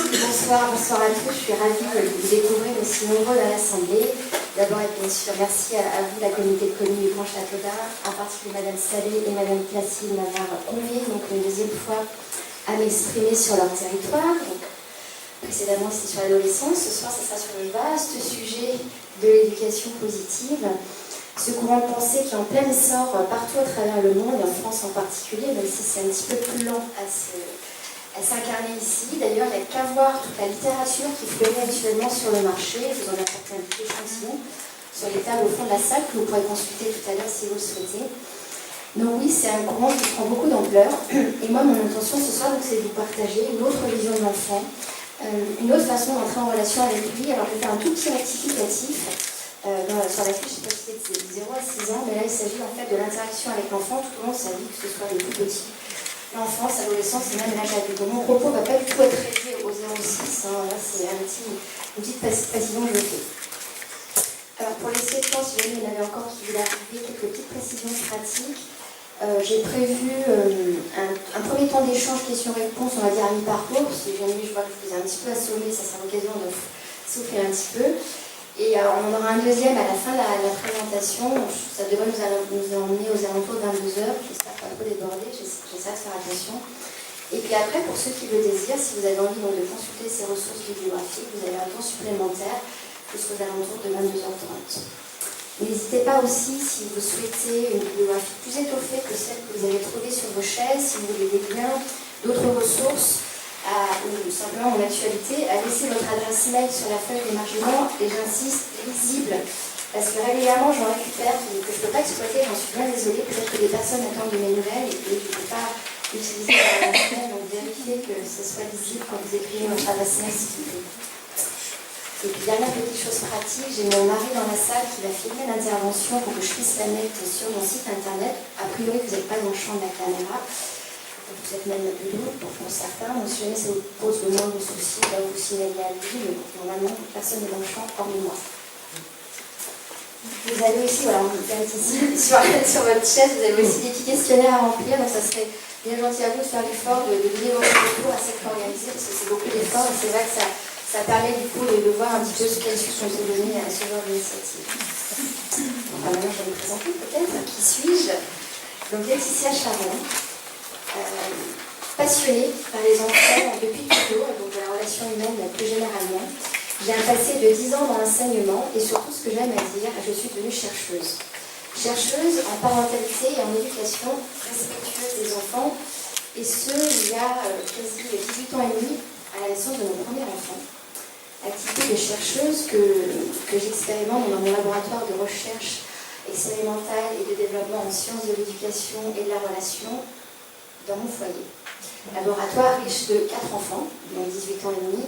Bonsoir à tous. Je suis ravie de vous découvrir aussi nombreux à l'Assemblée. D'abord, et bien sûr, merci à vous, la communauté de communes du Grand Châteaudun, en particulier Madame Salé et Madame Placide, de m'avoir conviée donc une deuxième fois à m'exprimer sur leur territoire. Donc, précédemment, c'était sur l'adolescence. Ce soir, ce sera sur le vaste sujet de l'éducation positive. Ce courant de pensée qui est en plein essor partout à travers le monde, et en France en particulier, même si c'est un petit peu plus lent à s'incarner ici. D'ailleurs, il n'y a qu'à voir toute la littérature qui fleurit actuellement sur le marché. Je vous en apporte un petit échantillon sur les tables au fond de la salle que vous pourrez consulter tout à l'heure si vous le souhaitez. Donc oui, c'est un courant qui prend beaucoup d'ampleur. Et moi, mon intention ce soir, c'est de vous partager une autre vision de l'enfant, une autre façon d'entrer en relation avec lui. Alors, je vais faire un tout petit rectificatif. Sur la fiche, je ne sais pas si c'est de 0 à 6 ans, mais là, il s'agit en fait de l'interaction avec l'enfant tout au long de sa vie, que ce soit le tout petit, l'enfance, l'adolescence et même l'âge adulte. Donc mon propos ne va pas du tout être réduit au 0,6, hein. Là c'est une petite précision que je fais. Alors pour l'essai de temps, si jamais il y en avait encore qui voulaient arriver, quelques petites précisions pratiques. J'ai prévu un premier temps d'échange questions-réponses, on va dire à mi-parcours. Si jamais je vois que je vous ai un petit peu assommé, ça sera l'occasion de souffler un petit peu. Et on aura un deuxième à la fin de la présentation. Ça devrait nous emmener aux alentours de 22h. J'espère pas trop déborder, j'essaie de faire attention. Et puis après, pour ceux qui le désirent, si vous avez envie donc, de consulter ces ressources bibliographiques, vous avez un temps supplémentaire jusqu'aux alentours de 22h30. N'hésitez pas aussi, si vous souhaitez une bibliographie plus étoffée que celle que vous avez trouvée sur vos chaises, si vous voulez des liens, d'autres ressources, ou simplement en actualité, à laisser votre adresse mail sur la feuille d'émargement, et j'insiste, lisible, parce que régulièrement j'en récupère que je ne peux pas exploiter, j'en suis bien désolée, peut-être que des personnes attendent de mes nouvelles et je ne peux pas utiliser l'adresse mail, donc vérifiez que ce soit lisible quand vous écrivez votre adresse mail s'il vous plaît. Et puis dernière petite chose pratique, j'ai mon mari dans la salle qui va filmer l'intervention pour que je puisse la mettre sur mon site internet. A priori vous n'êtes pas dans le champ de la caméra. Vous êtes même plus lourd pour certains, donc si jamais ça vous pose le moindre souci, là vous signalez à lui, mais normalement personne n'est dans le champ hormis moi. Vous avez aussi, voilà, on peut faire ici, sur votre chaise, vous avez aussi des petits questionnaires à remplir, donc ça serait bien gentil à vous de faire l'effort de donner votre retour à cette organisée, parce que c'est beaucoup d'efforts, et c'est vrai que ça permet du coup de voir un petit peu quelles suites sont données à ce genre d'initiative. Enfin, maintenant je vais me présenter peut-être, qui suis-je? Donc Laetitia Charon. Passionnée par les enfants depuis toujours, et donc de la relation humaine plus généralement. J'ai un passé de 10 ans dans l'enseignement et surtout ce que j'aime à dire, je suis devenue chercheuse. Chercheuse en parentalité et en éducation respectueuse des enfants, et ce, il y a quasi 18 ans et demi à la naissance de mon premier enfant. Activité de chercheuse que j'expérimente dans mon laboratoire de recherche expérimentale et de développement en sciences de l'éducation et de la relation dans mon foyer. Laboratoire riche de 4 enfants, donc 18 ans et demi,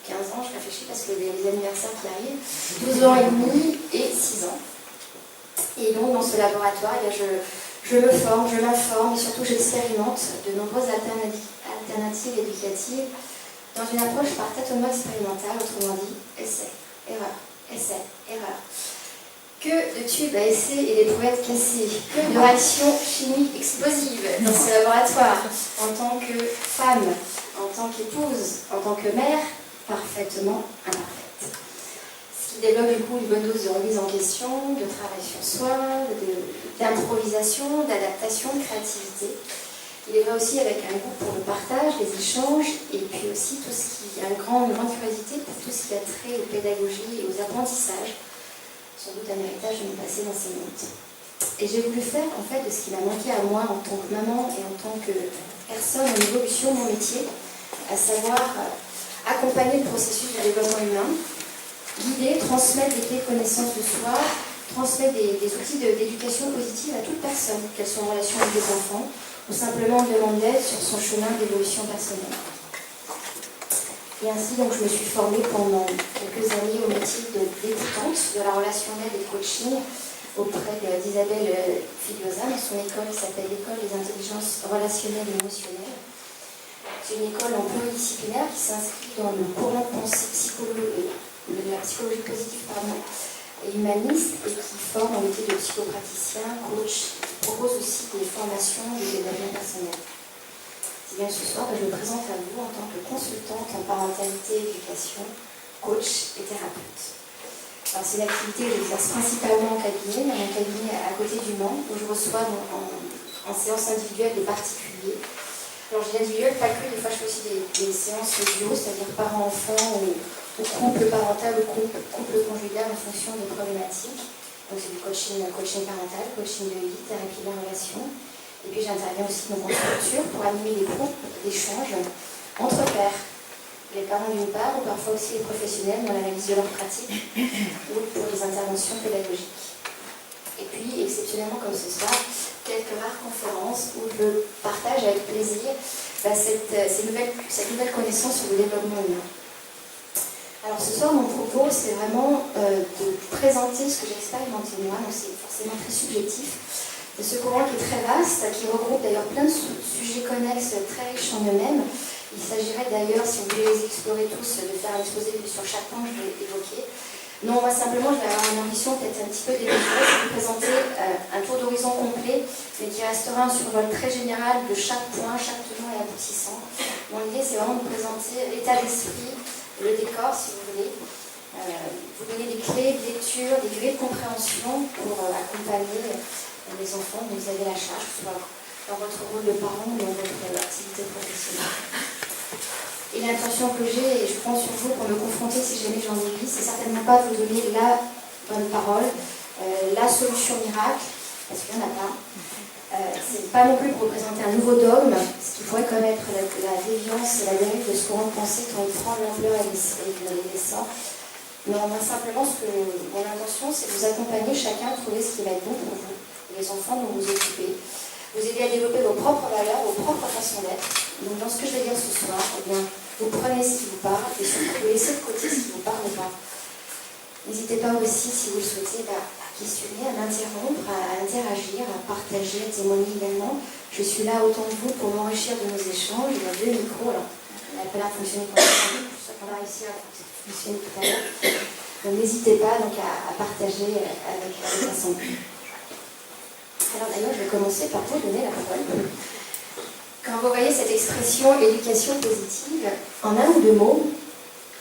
15 ans, je réfléchis parce que les anniversaires qui arrivent, 12 ans et demi et 6 ans. Et donc dans ce laboratoire, je me forme, je m'informe et surtout j'expérimente de nombreuses alternatives éducatives dans une approche par tâtonnement expérimental, autrement dit, essai, erreur, Que de tubes à essai et d'éprouvettes cassées, que de réactions chimiques explosives dans ce laboratoire, en tant que femme, en tant qu'épouse, en tant que mère, parfaitement imparfaite. Ce qui développe du coup une bonne dose de remise en question, de travail sur soi, d'improvisation, d'adaptation, de créativité. Il est vrai aussi avec un goût pour le partage, les échanges, et puis aussi tout ce qui a une grande curiosité pour tout ce qui a trait aux pédagogies et aux apprentissages. Sans doute un héritage de mon passé d'enseignante. Et j'ai voulu faire en fait de ce qui m'a manqué à moi en tant que maman et en tant que personne en évolution de mon métier, à savoir accompagner le processus de développement humain, guider, transmettre des clés de connaissance de soi, transmettre des outils d'éducation positive à toute personne, qu'elle soit en relation avec des enfants, ou simplement en demande d'aide sur son chemin d'évolution personnelle. Et ainsi, donc, je me suis formée pendant quelques années au métier d'écoutante de la relationnelle et de coaching auprès d'Isabelle Filiosa. Dans son école qui s'appelle l'École des intelligences relationnelles et émotionnelles. C'est une école en pluridisciplinaire qui s'inscrit dans le courant de pensée la psychologie positive et humaniste et qui forme en métier de psychopraticien, coach, qui propose aussi des formations de développement personnel. Eh bien, ce soir, je me présente à vous en tant que consultante en parentalité, éducation, coach et thérapeute. Alors, c'est une activité que j'exerce principalement en cabinet, dans mon cabinet à côté du Mans, où je reçois en séance individuelle des particuliers. Alors, j'ai l'individuel, pas que, des fois je fais aussi des séances duo, c'est-à-dire parents-enfants ou couple parental ou couple conjugal en fonction des problématiques. Donc c'est du coaching parental, coaching de vie, thérapie de la relation. Et puis j'interviens aussi dans une structure pour animer des groupes d'échange entre pairs. Les parents d'une part, ou parfois aussi les professionnels dans l'analyse de leurs pratiques ou pour les interventions pédagogiques. Et puis, exceptionnellement comme ce soir, quelques rares conférences où je partage avec plaisir cette nouvelle connaissance sur le développement humain. Alors ce soir, mon propos, c'est vraiment de présenter ce que j'ai expérimenté moi, donc c'est forcément très subjectif, de ce courant qui est très vaste, qui regroupe d'ailleurs plein de sujets connexes très riches en eux-mêmes. Il s'agirait d'ailleurs, si vous voulez les explorer tous, de faire un exposé sur chaque point que je vais évoquer. Non, moi simplement, je vais avoir une ambition peut-être un petit peu démesurée, c'est de vous présenter un tour d'horizon complet, mais qui restera un survol très général de chaque point, chaque tenant et aboutissant. Mon idée, c'est vraiment de vous présenter l'état d'esprit, le décor, si vous voulez, vous donner des clés de lecture, des clés de compréhension pour accompagner les enfants dont vous avez la charge, soit dans votre rôle de parent ou dans votre activité professionnelle. Et l'intention que j'ai, et je prends sur vous pour me confronter si jamais j'en ai envie, c'est certainement pas de vous donner la bonne parole, la solution miracle, parce qu'il n'y en a pas. C'est pas non plus pour représenter un nouveau dogme, ce qui pourrait connaître la déviance et la dérive de ce qu'on pensait quand on prend l'ampleur et les descend. Non, moi simplement, mon intention, c'est de vous accompagner chacun à trouver ce qui va être bon pour vous, les enfants dont vous occupez, vous aider à développer vos propres valeurs, vos propres façons d'être. Donc dans ce que je vais dire ce soir, eh bien, vous prenez ce qui vous parle et surtout vous laissez de côté ce qui ne vous parle pas. N'hésitez pas aussi, si vous le souhaitez, à questionner, à m'interrompre, à interagir, à partager, à témoigner également. Je suis là autant que vous pour m'enrichir de nos échanges. Il y a 2 micros, alors on n'a pas là fonctionner comme ça, on va réussir à fonctionner tout à l'heure. Donc n'hésitez pas donc, à partager avec l'Assemblée. Alors d'ailleurs, je vais commencer par vous donner la parole. Quand vous voyez cette expression éducation positive, en un ou deux mots,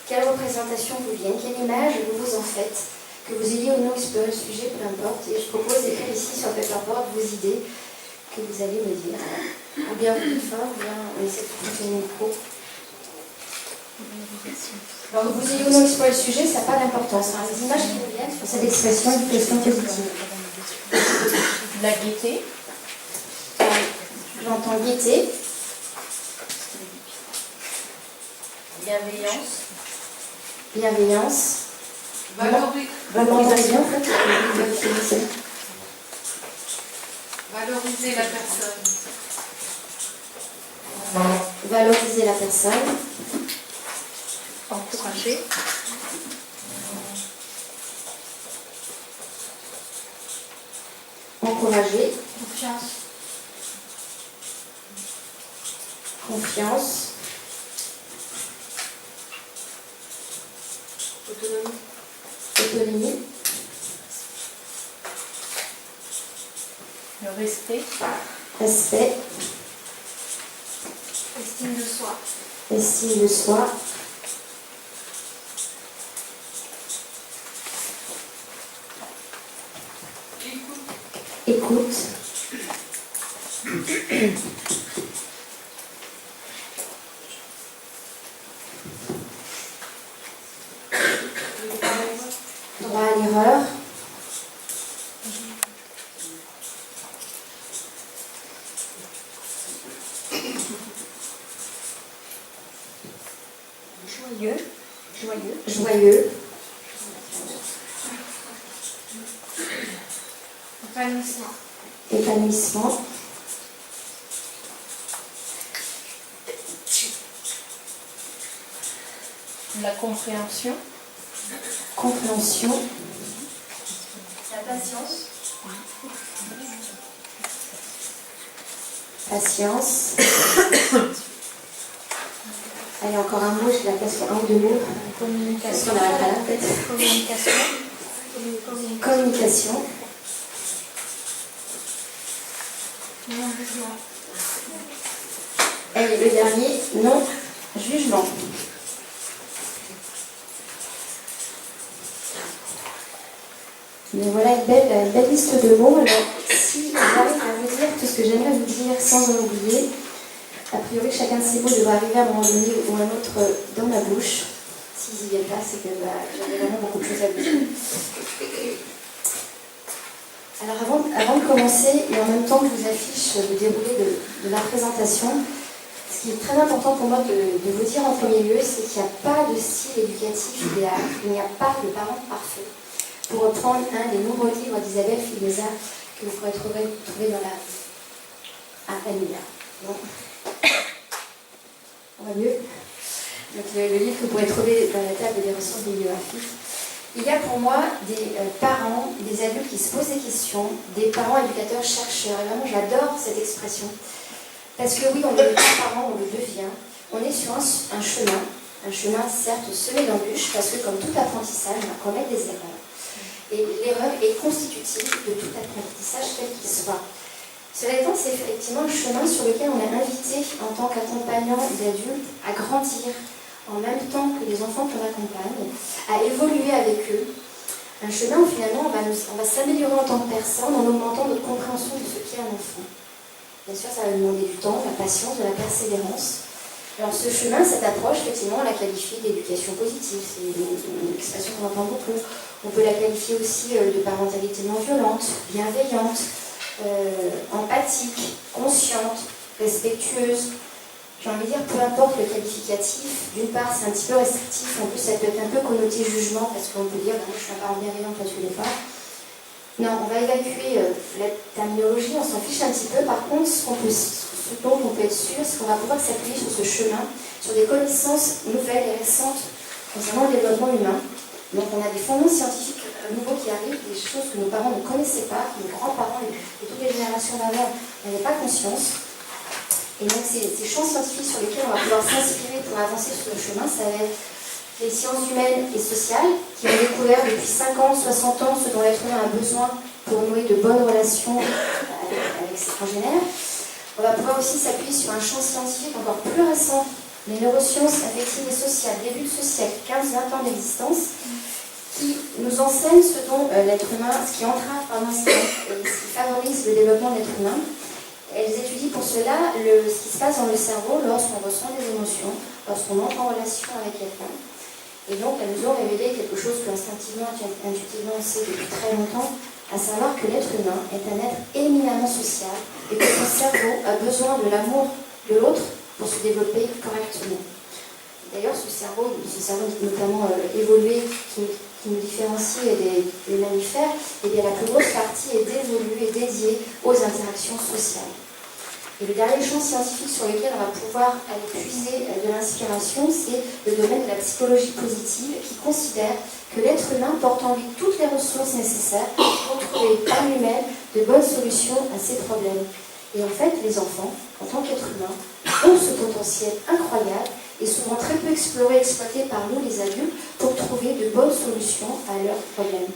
quelle représentation vous vient, quelle image vous vous en faites, que vous ayez ou non exploré le sujet, peu importe. Et je propose d'écrire ici sur paperboard vos idées que vous allez me dire. Ou bien vous dites fort, ou bien on essaie de fonctionner le micro. Alors que vous ayez ou non exploré le sujet, ça n'a pas d'importance. Les images qui vous viennent sur cette expression éducation positive. La gaieté. J'entends gaieté. Bienveillance. Bienveillance. Valorisation. Valoriser la personne. Valoriser la personne. Encourager. Encourager. Confiance. Confiance. Autonomie. Autonomie. Le respect. Respect. Estime de soi. Estime de soi. Écoute. Droit à l'erreur. Joyeux. Épanouissement. La compréhension. La patience. Allez, encore un mot, je la place pour un ou deux mots. Communication. On arrêtera là, peut-être. Communication. Et le dernier, non-jugement. Mais voilà une belle liste de mots. Alors, si j'arrive à vous dire tout ce que j'aimerais vous dire sans en oublier, a priori, chacun de ces mots devrait arriver à un moment donné ou un autre dans ma bouche. S'ils n'y viennent pas, c'est que j'avais vraiment beaucoup de choses à vous dire. Alors, avant de commencer, et en même temps que je vous affiche le déroulé de la présentation, ce qui est très important pour moi de vous dire en premier lieu, c'est qu'il n'y a pas de style éducatif idéal, il n'y a pas de parent parfait. Pour reprendre un des nombreux livres d'Isabelle Filéza que vous pourrez trouver dans la... Ah, la lumière. Bon. On va mieux. Donc, le livre que vous pourrez trouver dans la table des ressources bibliographiques. Il y a pour moi des parents, des adultes qui se posent des questions, des parents éducateurs chercheurs. Et vraiment, j'adore cette expression. Parce que oui, on ne devient pas parent, on le devient. On est sur un chemin certes semé d'embûches, parce que comme tout apprentissage, on va commettre des erreurs. Et l'erreur est constitutive de tout apprentissage quel qu'il soit. Cela étant, c'est effectivement un chemin sur lequel on est invité en tant qu'accompagnant d'adultes à grandir en même temps que les enfants qu'on accompagne, à évoluer avec eux. Un chemin où finalement on va s'améliorer en tant que personne en augmentant notre compréhension de ce qu'est un enfant. Bien sûr, ça va demander du temps, de la patience, de la persévérance. Alors ce chemin, cette approche, effectivement, on la qualifie d'éducation positive. C'est une expression qu'on entend beaucoup. On peut la qualifier aussi de parentalité non violente, bienveillante, empathique, consciente, respectueuse. J'ai envie de dire, peu importe le qualificatif, d'une part c'est un petit peu restrictif, en plus ça peut être un peu connoté jugement, parce qu'on peut dire, je suis un parent bienveillant, toi tu l'es pas. Non, on va évacuer la terminologie, on s'en fiche un petit peu. Par contre, ce dont on peut être sûr, c'est qu'on va pouvoir s'appuyer sur ce chemin, sur des connaissances nouvelles et récentes concernant le développement humain. Donc on a des fondements scientifiques nouveaux qui arrivent, des choses que nos parents ne connaissaient pas, que nos grands-parents et toutes les générations d'avant n'avaient pas conscience. Et donc ces champs scientifiques sur lesquels on va pouvoir s'inspirer pour avancer sur le chemin, ça va être les sciences humaines et sociales, qui ont découvert depuis 50, 60 ans ce dont l'être humain a besoin pour nouer de bonnes relations avec ses congénères. On va pouvoir aussi s'appuyer sur un champ scientifique encore plus récent, les neurosciences affectives et sociales, début de ce siècle, 15-20 ans d'existence, qui nous enseignent ce dont l'être humain, ce qui entrave, ce qui favorise le développement de l'être humain. Elles étudient pour cela ce qui se passe dans le cerveau lorsqu'on ressent des émotions, lorsqu'on entre en relation avec quelqu'un. Et donc, elles nous ont révélé quelque chose que instinctivement, intuitivement, on sait depuis très longtemps, à savoir que l'être humain est un être éminemment social et que son cerveau a besoin de l'amour de l'autre pour se développer correctement. D'ailleurs, ce cerveau notamment évolué, qui nous différencie des mammifères, et bien la plus grosse partie est dévolue et dédiée aux interactions sociales. Et le dernier champ scientifique sur lequel on va pouvoir aller puiser de l'inspiration, c'est le domaine de la psychologie positive, qui considère que l'être humain porte en lui toutes les ressources nécessaires pour trouver par lui-même de bonnes solutions à ses problèmes. Et en fait, les enfants, en tant qu'êtres humains, ont ce potentiel incroyable et souvent très peu exploré et exploité par nous, les adultes, pour trouver de bonnes solutions à leurs problèmes.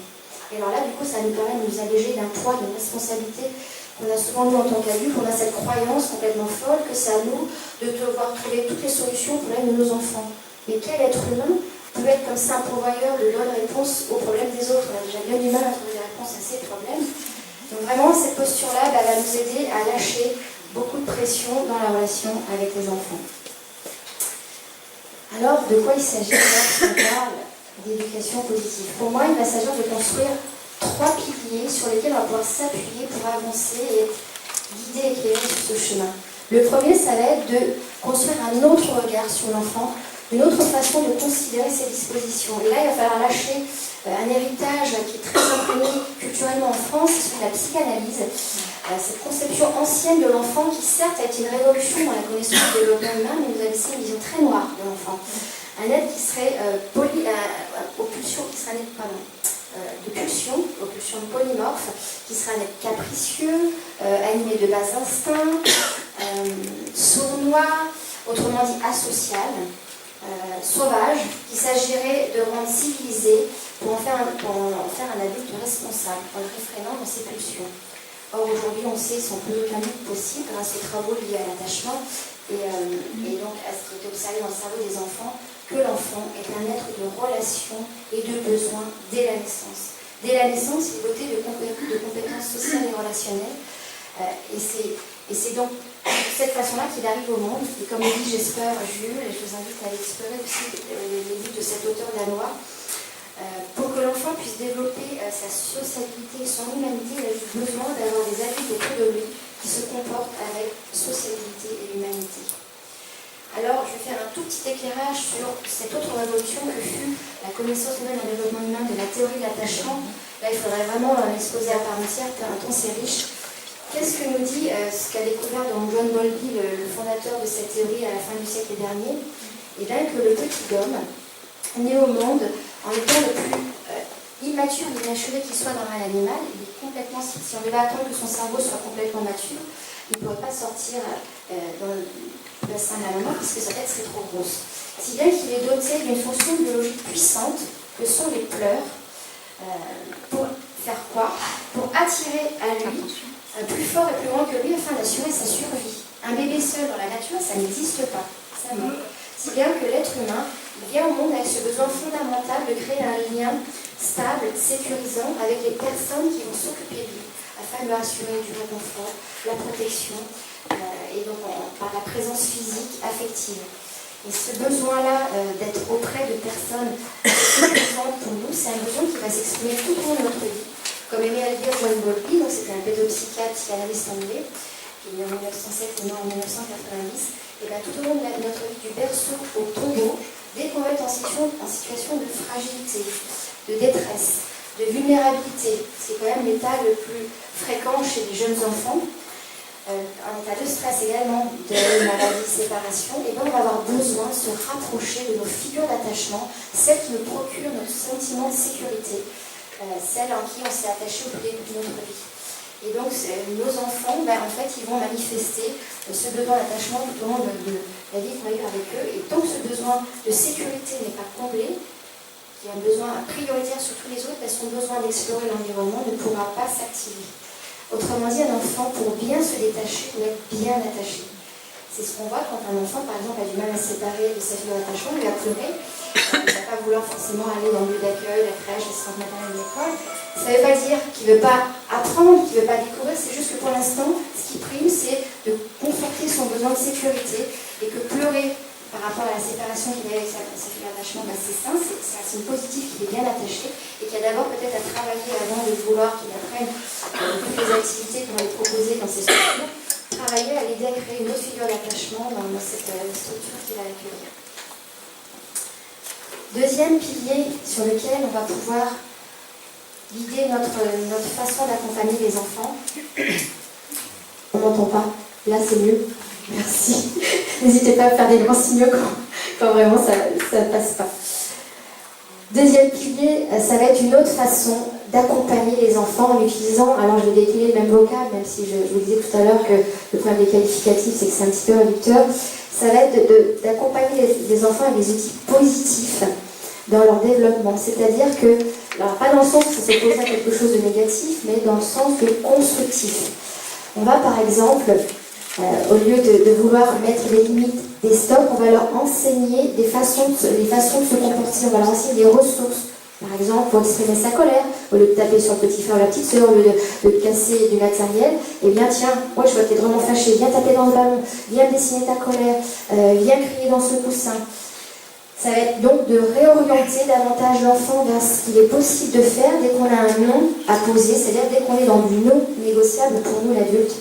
Et alors là, du coup, ça nous permet de nous alléger d'un poids, d'une responsabilité qu'on a souvent nous en tant qu'adultes. On a cette croyance complètement folle que c'est à nous de devoir trouver toutes les solutions pour l'aide de nos enfants. Mais quel être humain peut être comme ça un pourvoyeur de bonnes réponses aux problèmes des autres? On a déjà bien du mal à trouver des réponses à ces problèmes. Donc vraiment, cette posture-là va nous aider à lâcher beaucoup de pression dans la relation avec les enfants. Alors, de quoi il s'agit lorsqu'on parle d'éducation positive? Pour moi, il va s'agir de construire 3 piliers sur lesquels on va pouvoir s'appuyer pour avancer et être guidé et éclairé sur ce chemin. Le premier, ça va être de construire un autre regard sur l'enfant, une autre façon de considérer ses dispositions. Et là, il va falloir lâcher un héritage qui est très imprégné culturellement en France, c'est la psychanalyse. Cette conception ancienne de l'enfant qui certes a été une révolution dans la connaissance du développement humain, mais nous a laissé une vision très noire de l'enfant. Un être qui serait aux pulsions polymorphes, qui serait un être capricieux, animé de bas instincts, sournois, autrement dit asocial, sauvage, qu'il s'agirait de rendre civilisé pour en faire un adulte responsable, en le réfrénant dans ses pulsions. Or, aujourd'hui, on sait, sont plus aucun doute possible grâce aux travaux liés à l'attachement et donc à ce qui est observé dans le cerveau des enfants, que l'enfant est un être de relation et de besoin dès la naissance. Dès la naissance, il est doté de compétences sociales et relationnelles. Et c'est donc de cette façon-là qu'il arrive au monde. Et comme le dit Jesper Jules, et je vous invite à aller explorer aussi les livres de cet auteur danois, pour que l'enfant puisse développer sa sociabilité et son humanité, il a juste besoin d'avoir des adultes autour de lui qui se comportent avec sociabilité et humanité. Alors, je vais faire un tout petit éclairage sur cette autre révolution que fut la connaissance humaine en développement humain de la théorie de l'attachement. Là, il faudrait vraiment l'exposer à part entière, tant c'est riche. Qu'est-ce que nous dit ce qu'a découvert donc John Bowlby, le fondateur de cette théorie à la fin du siècle dernier? Et bien que le petit homme, né au monde en étant le plus immature et inachevé qu'il soit dans un animal, il est complètement, si on devait attendre que son cerveau soit complètement mature, il ne pourrait pas sortir dans le bassin de la maman puisque sa tête serait trop grosse. Si bien qu'il est doté d'une fonction biologique puissante que sont les pleurs, pour faire quoi? Pour attirer à lui un plus fort et plus grand que lui afin d'assurer sa survie. Un bébé seul dans la nature, ça n'existe pas, ça meurt. Si bien que l'être humain vient au monde avec ce besoin fondamental de créer un lien stable, sécurisant avec les personnes qui vont s'occuper de lui, afin de lui assurer du réconfort, la protection, et donc par la présence physique, affective. Et ce besoin-là d'être auprès de personnes suffisantes pour nous, c'est un besoin qui va s'exprimer tout au long de notre vie. Comme aimait à le dire John Bowlby, donc c'était un pédopsychiatre, psychanalyste anglais, qui est né en 1907 et mort en 1990, et bien tout au long de notre vie, du berceau au tombeau, dès qu'on va être en situation de fragilité, de détresse, de vulnérabilité, c'est quand même l'état le plus fréquent chez les jeunes enfants, en état de stress également, de maladie, de séparation, et bien on va avoir besoin de se rapprocher de nos figures d'attachement, celles qui nous procurent notre sentiment de sécurité, celles en qui on s'est attaché au début de notre vie. Et donc nos enfants, en fait, ils vont manifester ce besoin d'attachement tout au long de la vie qu'on va vivre avec eux, et tant que ce besoin de sécurité n'est pas comblé, qui a un besoin prioritaire sur tous les autres, son besoin d'explorer l'environnement ne pourra pas s'activer. Autrement dit, un enfant, pour bien se détacher, doit être bien attaché. C'est ce qu'on voit quand un enfant, par exemple, a du mal à se séparer de sa figure d'attachement, il va pleurer, il ne va pas vouloir forcément aller dans le lieu d'accueil, la crèche, le centre maternel, l'école. Ça ne veut pas dire qu'il ne veut pas apprendre, qu'il ne veut pas découvrir, c'est juste que pour l'instant, ce qui prime, c'est de conforter son besoin de sécurité et que pleurer par rapport à la séparation qu'il a avec sa figure d'attachement, c'est sain, c'est un signe positif qu'il est bien attaché et qu'il y a d'abord peut-être à travailler avant de vouloir qu'il apprenne toutes les activités qu'on va lui proposer dans ces structures, travailler à l'aider à créer une autre figure d'attachement dans cette structure qu'il va accueillir. Deuxième pilier sur lequel on va pouvoir guider notre façon d'accompagner les enfants. On n'entend pas. Là, c'est mieux. Merci. N'hésitez pas à faire des grands signaux quand vraiment ça ne passe pas. Deuxième pilier, ça va être une autre façon d'accompagner les enfants en utilisant, alors je vais décliner le même vocable, même si je vous disais tout à l'heure que le problème des qualificatifs, c'est que c'est un petit peu réducteur. Ça va être d'accompagner les enfants avec des outils positifs dans leur développement. C'est-à-dire que, alors pas dans le sens que ça s'oppose à quelque chose de négatif, mais dans le sens de constructif. On va par exemple, au lieu de vouloir mettre des limites, des stops, on va leur enseigner les façons de se comporter, on va leur enseigner des ressources. Par exemple, pour exprimer sa colère, au lieu de taper sur le petit frère ou la petite sœur, au lieu de casser du matériel, et bien tiens, moi je vois que tu es vraiment fâché, viens taper dans le ballon, viens dessiner ta colère, viens crier dans ce coussin. Ça va être donc de réorienter davantage l'enfant vers ce qu'il est possible de faire dès qu'on a un non à poser, c'est-à-dire dès qu'on est dans du non négociable pour nous l'adulte.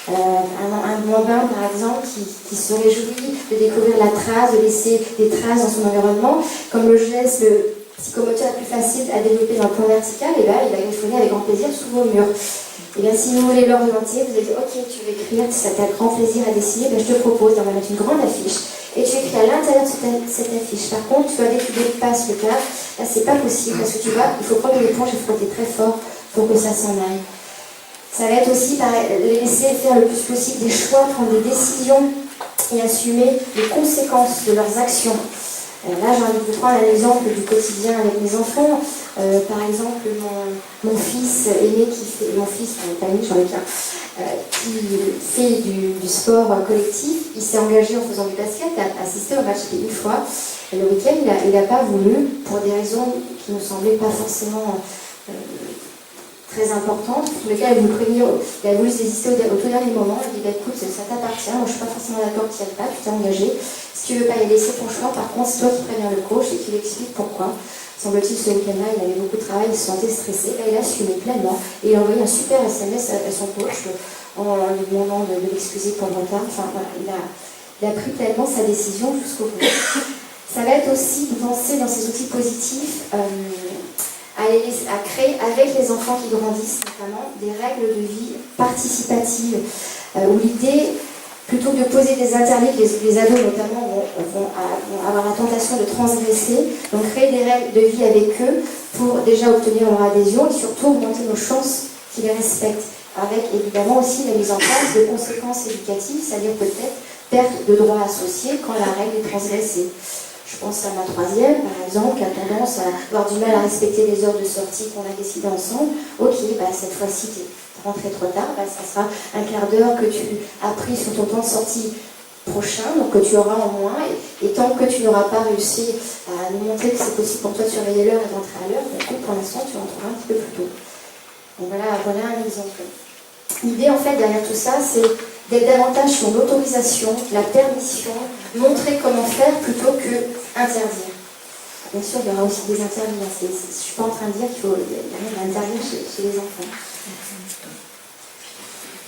Un bambin par exemple qui se réjouit de découvrir la trace, de laisser des traces dans son environnement, comme le geste psychomoteur le plus facile à développer dans le plan vertical, et il va griffonner avec grand plaisir sous vos murs. Et bien si vous voulez l'orienter, vous dites ok, tu veux écrire, ça t'a grand plaisir à dessiner, je te propose d'en mettre une grande affiche et tu écris à l'intérieur de cette affiche. Par contre, tu vois, dès que tu dépasses le cadre, là c'est pas possible parce que tu vois, il faut prendre l'éponge et frotter très fort pour que ça s'en aille. Ça va être aussi les laisser faire le plus possible des choix, prendre des décisions et assumer les conséquences de leurs actions. Là, j'ai envie de vous prendre un exemple du quotidien avec mes enfants. Par exemple, mon fils aîné qui fait, mon fils, pas aîné, j'en ai qu'un, qui fait du sport collectif. Il s'est engagé en faisant du basket, a assisté au match une fois. Et le week-end, il n'a pas voulu, pour des raisons qui ne semblaient pas forcément très importantes, pour lesquelles il a voulu se désister au tout dernier moment. Il dit bah, écoute, ça t'appartient, moi je ne suis pas forcément d'accord que tu n'y ailles pas, tu t'es engagé. Si tu ne veux pas y aller, c'est ton choix. Par contre, c'est toi qui préviens le coach et qui lui explique pourquoi. Semble-t-il, ce week-end-là, il avait beaucoup de travail, il se sentait stressé. Là, il a assumé pleinement et il a envoyé un super SMS à son coach en lui demandant de l'excuser pour le retard. Enfin, voilà, il a pris pleinement sa décision jusqu'au bout. Ça va être aussi de penser dans ces outils positifs à créer avec les enfants qui grandissent notamment des règles de vie participatives où l'idée, plutôt que de poser des interdits que les ados notamment vont avoir la tentation de transgresser, donc créer des règles de vie avec eux pour déjà obtenir leur adhésion et surtout augmenter nos chances qu'ils les respectent, avec évidemment aussi la mise en place de conséquences éducatives, c'est-à-dire peut-être perte de droits associés quand la règle est transgressée. Je pense à ma troisième, par exemple, qui a tendance à avoir du mal à respecter les heures de sortie qu'on a décidé ensemble. Ok, cette fois-ci, tu es rentré trop tard, ça sera un quart d'heure que tu as pris sur ton temps de sortie prochain, donc que tu auras en moins. Et tant que tu n'auras pas réussi à nous montrer que c'est possible pour toi de surveiller l'heure et d'entrer à l'heure, pour l'instant, tu rentreras un petit peu plus tôt. Donc voilà un exemple. L'idée, en fait, derrière tout ça, c'est d'être davantage sur l'autorisation, la permission, montrer comment faire plutôt que interdire. Bien sûr, il y aura aussi des interdits. Je ne suis pas en train de dire qu'il faut rien interdire chez les enfants.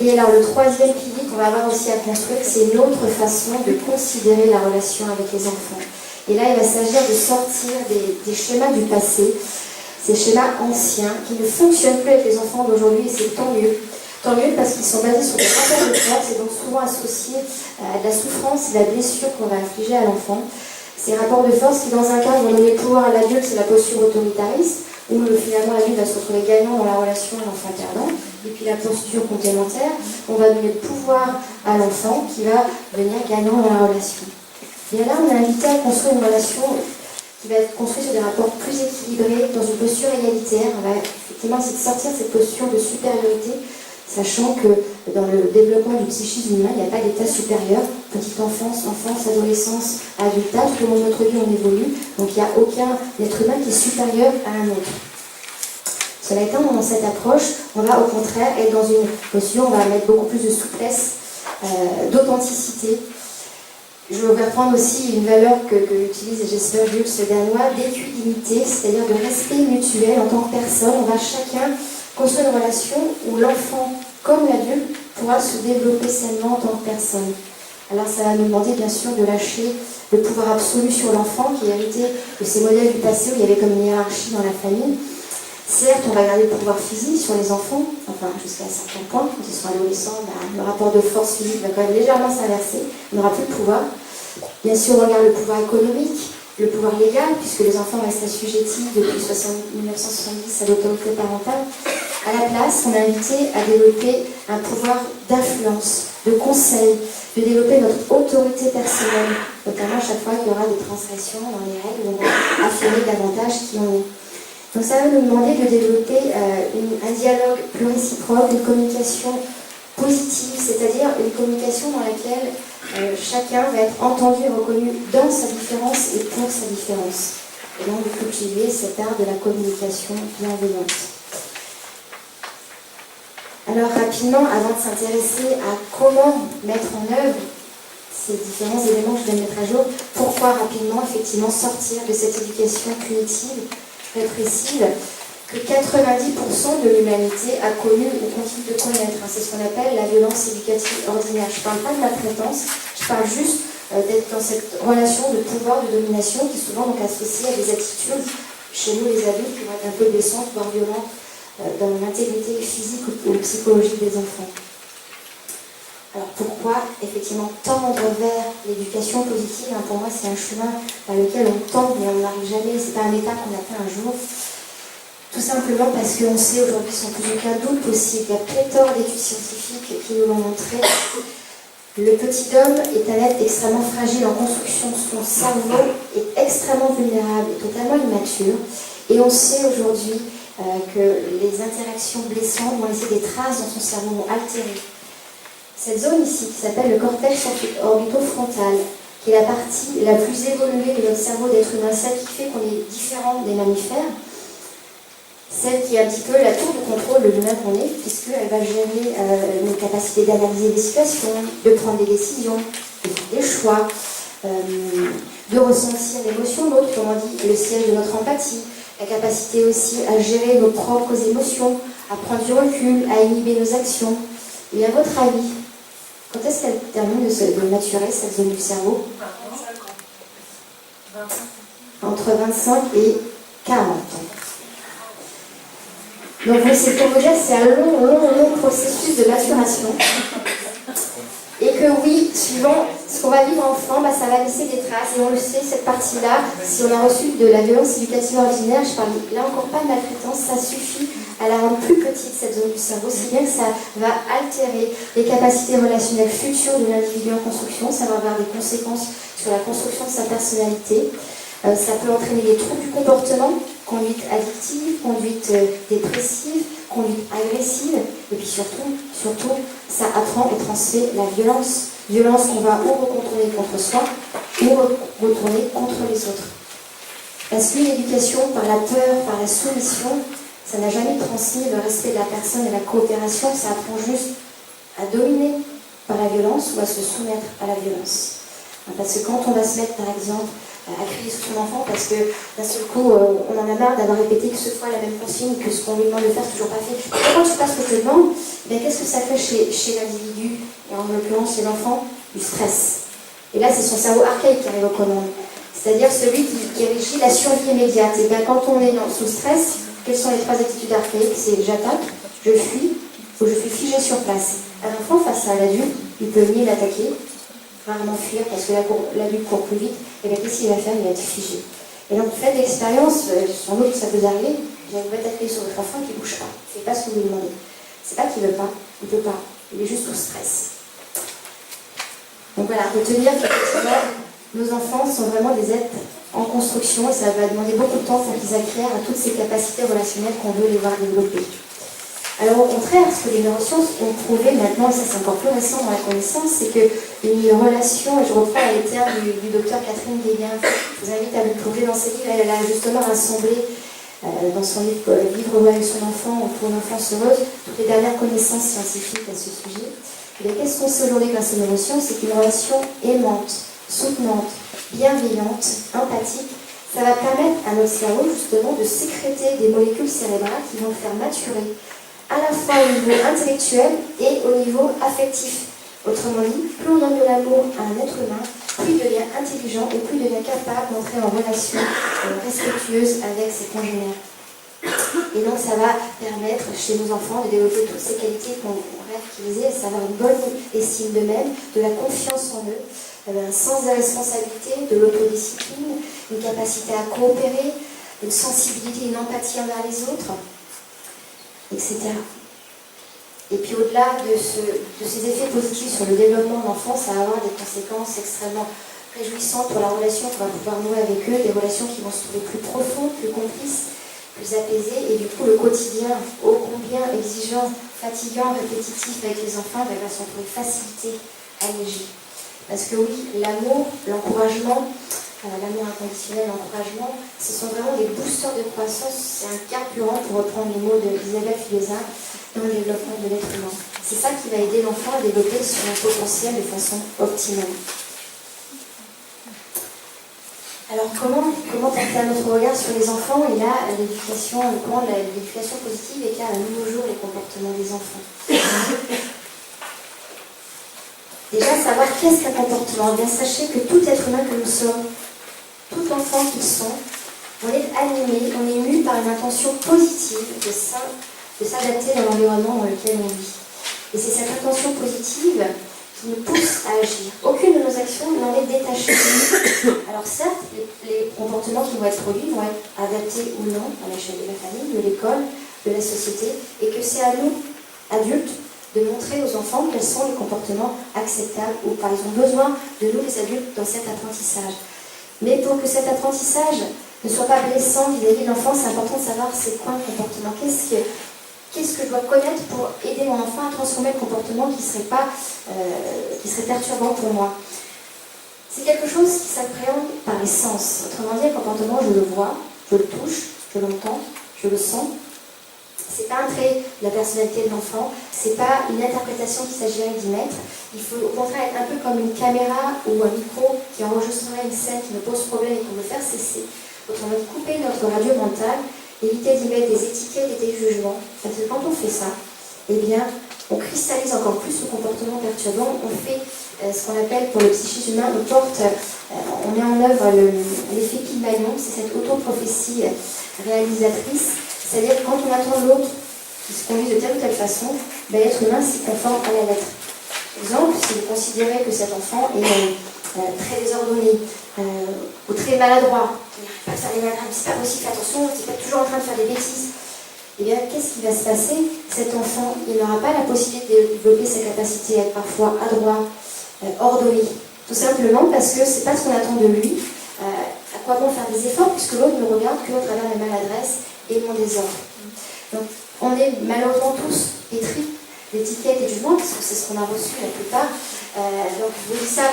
Et alors, le troisième pilier qu'on va avoir aussi à construire, c'est une autre façon de considérer la relation avec les enfants. Et là, il va s'agir de sortir des schémas du passé, ces schémas anciens qui ne fonctionnent plus avec les enfants d'aujourd'hui, et c'est tant mieux. Tant mieux parce qu'ils sont basés sur des rapports de force et donc souvent associés à de la souffrance et de la blessure qu'on va infliger à l'enfant. Ces rapports de force qui, dans un cas, vont donner le pouvoir à l'adulte, c'est la posture autoritariste, où finalement l'adulte va se retrouver gagnant dans la relation à l'enfant perdant. Et puis la posture complémentaire, on va donner le pouvoir à l'enfant qui va devenir gagnant dans la relation. Et là, on est invité à construire une relation qui va être construite sur des rapports plus équilibrés, dans une posture égalitaire. On va effectivement essayer de sortir de cette posture de supériorité, sachant que dans le développement du psychisme humain, il n'y a pas d'état supérieur. Petite enfance, adolescence, adultage, tout au long de notre vie, on évolue. Donc il n'y a aucun être humain qui est supérieur à un autre. Cela étant, dans cette approche, on va au contraire être dans une posture, on va mettre beaucoup plus de souplesse, d'authenticité. Je vais reprendre aussi une valeur que utilise Jesper Jules danois, d'équidinité, c'est-à-dire de respect mutuel en tant que personne. On va chacun construire une relation où l'enfant, comme l'adulte, pourra se développer sainement en tant que personne. Alors ça va nous demander bien sûr de lâcher le pouvoir absolu sur l'enfant qui est hérité de ces modèles du passé où il y avait comme une hiérarchie dans la famille. Certes, on va garder le pouvoir physique sur les enfants, enfin jusqu'à un certain point, quand ils sont adolescents, le rapport de force physique va quand même légèrement s'inverser, on n'aura plus de pouvoir. Bien sûr, on garde le pouvoir économique, le pouvoir légal, puisque les enfants restent assujettis depuis 1970 à l'autorité parentale. À la place, on est invité à développer un pouvoir d'influence, de conseil, de développer notre autorité personnelle, notamment à chaque fois qu'il y aura des transgressions dans les règles, on va affirmer davantage qui on est. Donc ça va nous demander de développer un dialogue plus réciproque, une communication positive, c'est-à-dire une communication dans laquelle chacun va être entendu et reconnu dans sa différence et pour sa différence. Et donc de cultiver cet art de la communication bienveillante. Alors rapidement, avant de s'intéresser à comment mettre en œuvre ces différents éléments que je viens de mettre à jour, pourquoi rapidement effectivement sortir de cette éducation punitive répressive que 90% de l'humanité a connu ou continue de connaître. C'est ce qu'on appelle la violence éducative ordinaire. Je ne parle pas de maltraitance, je parle juste d'être dans cette relation de pouvoir, de domination qui est souvent donc associée à des attitudes, chez nous les adultes, qui vont être un peu blessantes, voire violentes, dans l'intégrité physique ou psychologique des enfants. Alors pourquoi effectivement tendre vers l'éducation positive, pour moi c'est un chemin par lequel on tend mais on n'arrive jamais, c'est pas un état qu'on atteint un jour. Tout simplement parce qu'on sait aujourd'hui sans plus aucun doute possible, il y a pléthore d'études scientifiques qui nous l'ont montré, Le petit homme est un être extrêmement fragile en construction. Son cerveau est extrêmement vulnérable et totalement immature. Et on sait aujourd'hui que les interactions blessantes vont laisser des traces dans son cerveau, vont altérer. Cette zone ici, qui s'appelle le cortex orbitofrontal, qui est la partie la plus évoluée de notre cerveau d'être humain, celle qui fait qu'on est différent des mammifères, celle qui est un petit peu la tour de contrôle de l'humain qu'on est, puisqu'elle va gérer nos capacités d'analyser des situations, de prendre des décisions, de faire des choix, de ressentir l'émotion de l'autre, comme on dit, le siège de notre empathie, la capacité aussi à gérer nos propres émotions, à prendre du recul, à inhiber nos actions. Et à votre avis, quand est-ce qu'elle termine de maturer cette zone du cerveau? 25 ans. Entre 25 et 40 ans. Donc c'est pour vous dire que c'est un long processus de maturation. Et que oui, suivant ce qu'on va vivre enfant, ça va laisser des traces. Et on le sait, cette partie-là, si on a reçu de la violence éducative ordinaire, je parle là encore pas de maltraitance, ça suffit à la rendre plus petite, cette zone du cerveau, si bien que ça va altérer les capacités relationnelles futures de l'individu en construction, ça va avoir des conséquences sur la construction de sa personnalité. Ça peut entraîner des troubles du comportement, conduite addictive, conduite dépressive, conduite agressive, et puis surtout, ça apprend et transmet la violence. Violence qu'on va ou recontourner contre soi, ou retourner contre les autres. Parce qu'une éducation par la peur, par la soumission, ça n'a jamais transmis le respect de la personne et la coopération, ça apprend juste à dominer par la violence ou à se soumettre à la violence. Parce que quand on va se mettre, par exemple, à crier sur son enfant parce que d'un seul coup on en a marre d'avoir répété que ce soit la même consigne, que ce qu'on lui demande de faire c'est toujours pas fait. Et quand tu passes ce que je te demande, qu'est-ce que ça fait chez l'individu, et en l'occurrence chez l'enfant? Du stress. Et là c'est son cerveau archaïque qui arrive aux commandes. C'est-à-dire celui qui régit la survie immédiate. Et bien quand on est sous stress, quelles sont les trois attitudes archaïques? C'est j'attaque, je fuis ou je suis figé sur place. Un enfant face à l'adulte, il peut ni l'attaquer, rarement fuir parce que l'adulte court plus vite, et bien qu'est-ce qu'il va faire? Il va être figé. Et donc faites l'expérience, sans doute que ça peut arriver, vous allez vous mettre à crier sur votre enfant qui ne bouge pas, il ne fait pas ce que vous lui demandez. C'est pas qu'il ne veut pas, il ne peut pas, il est juste sous stress. Donc voilà, retenir qu'effectivement, nos enfants sont vraiment des êtres en construction et ça va demander beaucoup de temps pour qu'ils acquièrent toutes ces capacités relationnelles qu'on veut les voir développer. Alors au contraire, ce que les neurosciences ont prouvé maintenant, et ça c'est encore plus récent dans la connaissance, c'est qu'une relation, et je reprends les termes du docteur Catherine Guéguin, je vous invite à le plonger dans ses livres, elle a justement rassemblé dans son livre avec son enfant, pour une enfance heureuse, toutes les dernières connaissances scientifiques à ce sujet. Et qu'est-ce qu'on sait aujourd'hui grâce aux neurosciences? C'est qu'une relation aimante, soutenante, bienveillante, empathique, ça va permettre à notre cerveau justement de sécréter des molécules cérébrales qui vont le faire maturer à la fois au niveau intellectuel et au niveau affectif. Autrement dit, plus on donne de l'amour à un être humain, plus il devient intelligent et plus il devient capable d'entrer en relation respectueuse avec ses congénères. Et donc ça va permettre chez nos enfants de développer toutes ces qualités qu'on rêve qu'ils aient, à savoir une bonne estime d'eux-mêmes, de la confiance en eux, un sens de la responsabilité, de l'autodiscipline, une capacité à coopérer, une sensibilité, une empathie envers les autres, etc. Et puis au-delà de ces effets positifs sur le développement de l'enfant, ça va avoir des conséquences extrêmement réjouissantes pour la relation qu'on va pouvoir nouer avec eux, des relations qui vont se trouver plus profondes, plus complices, plus apaisées, et du coup le quotidien, ô combien exigeant, fatigant, répétitif avec les enfants, va s'en trouver facilité, allégé. Parce que oui, l'amour, l'encouragement, l'amour inconditionnel, l'encouragement, ce sont vraiment des boosters de croissance, c'est un carburant, pour reprendre les mots d'Isabelle Filesa, dans le développement de l'être humain. C'est ça qui va aider l'enfant à développer son potentiel de façon optimale. Alors comment porter un autre regard sur les enfants? Et là, l'éducation positive éclaire à nouveau jour les comportements des enfants. Déjà, savoir qu'est-ce qu'un comportement? Bien, sachez que tout être humain que nous sommes, tout enfant qu'ils sont, on est animé, on est mu par une intention positive de s'adapter dans l'environnement dans lequel on vit. Et c'est cette intention positive qui nous pousse à agir. Aucune de nos actions n'en est détachée. Alors certes, les comportements qui vont être produits vont être adaptés ou non à l'échelle de la famille, de l'école, de la société, et que c'est à nous, adultes, de montrer aux enfants quels sont les comportements acceptables ou pas. Ils ont besoin de nous, les adultes, dans cet apprentissage. Mais pour que cet apprentissage ne soit pas blessant vis-à-vis de l'enfant, c'est important de savoir c'est quoi le comportement. Qu'est-ce que je dois connaître pour aider mon enfant à transformer le comportement qui serait perturbant pour moi. C'est quelque chose qui s'appréhende par les sens. Autrement dit, un comportement, je le vois, je le touche, je l'entends, je le sens. C'est pas un trait de la personnalité de l'enfant, c'est pas une interprétation qu'il s'agirait d'y mettre. Il faut au contraire être un peu comme une caméra ou un micro qui enregistrerait une scène qui me pose problème et qu'on veut faire cesser. Autrement dit, couper notre radio mentale, éviter d'y mettre des étiquettes et des jugements. Parce que quand on fait ça, eh bien, on cristallise encore plus ce comportement perturbant. On fait ce qu'on appelle pour le psychisme humain, on met en œuvre l'effet Pygmalion, c'est cette autoprophétie réalisatrice. C'est-à-dire que quand on attend l'autre qui se conduise de telle ou telle façon, l'être humain s'y conforme à la lettre. Exemple, si vous considérez que cet enfant est très désordonné ou très maladroit, il n'arrive pas à faire des maladresses, c'est pas possible, attention, il est toujours en train de faire des bêtises, eh bien, qu'est-ce qui va se passer? Cet enfant, il n'aura pas la possibilité de développer sa capacité à être parfois adroit, ordonné. Tout simplement parce que c'est pas ce qu'on attend de lui. À quoi bon faire des efforts puisque l'autre ne regarde que au travers des maladresses et mon désordre. Donc, on est malheureusement tous pétris d'étiquettes et de jugements, parce que c'est ce qu'on a reçu la plupart. Donc, je vous dis ça,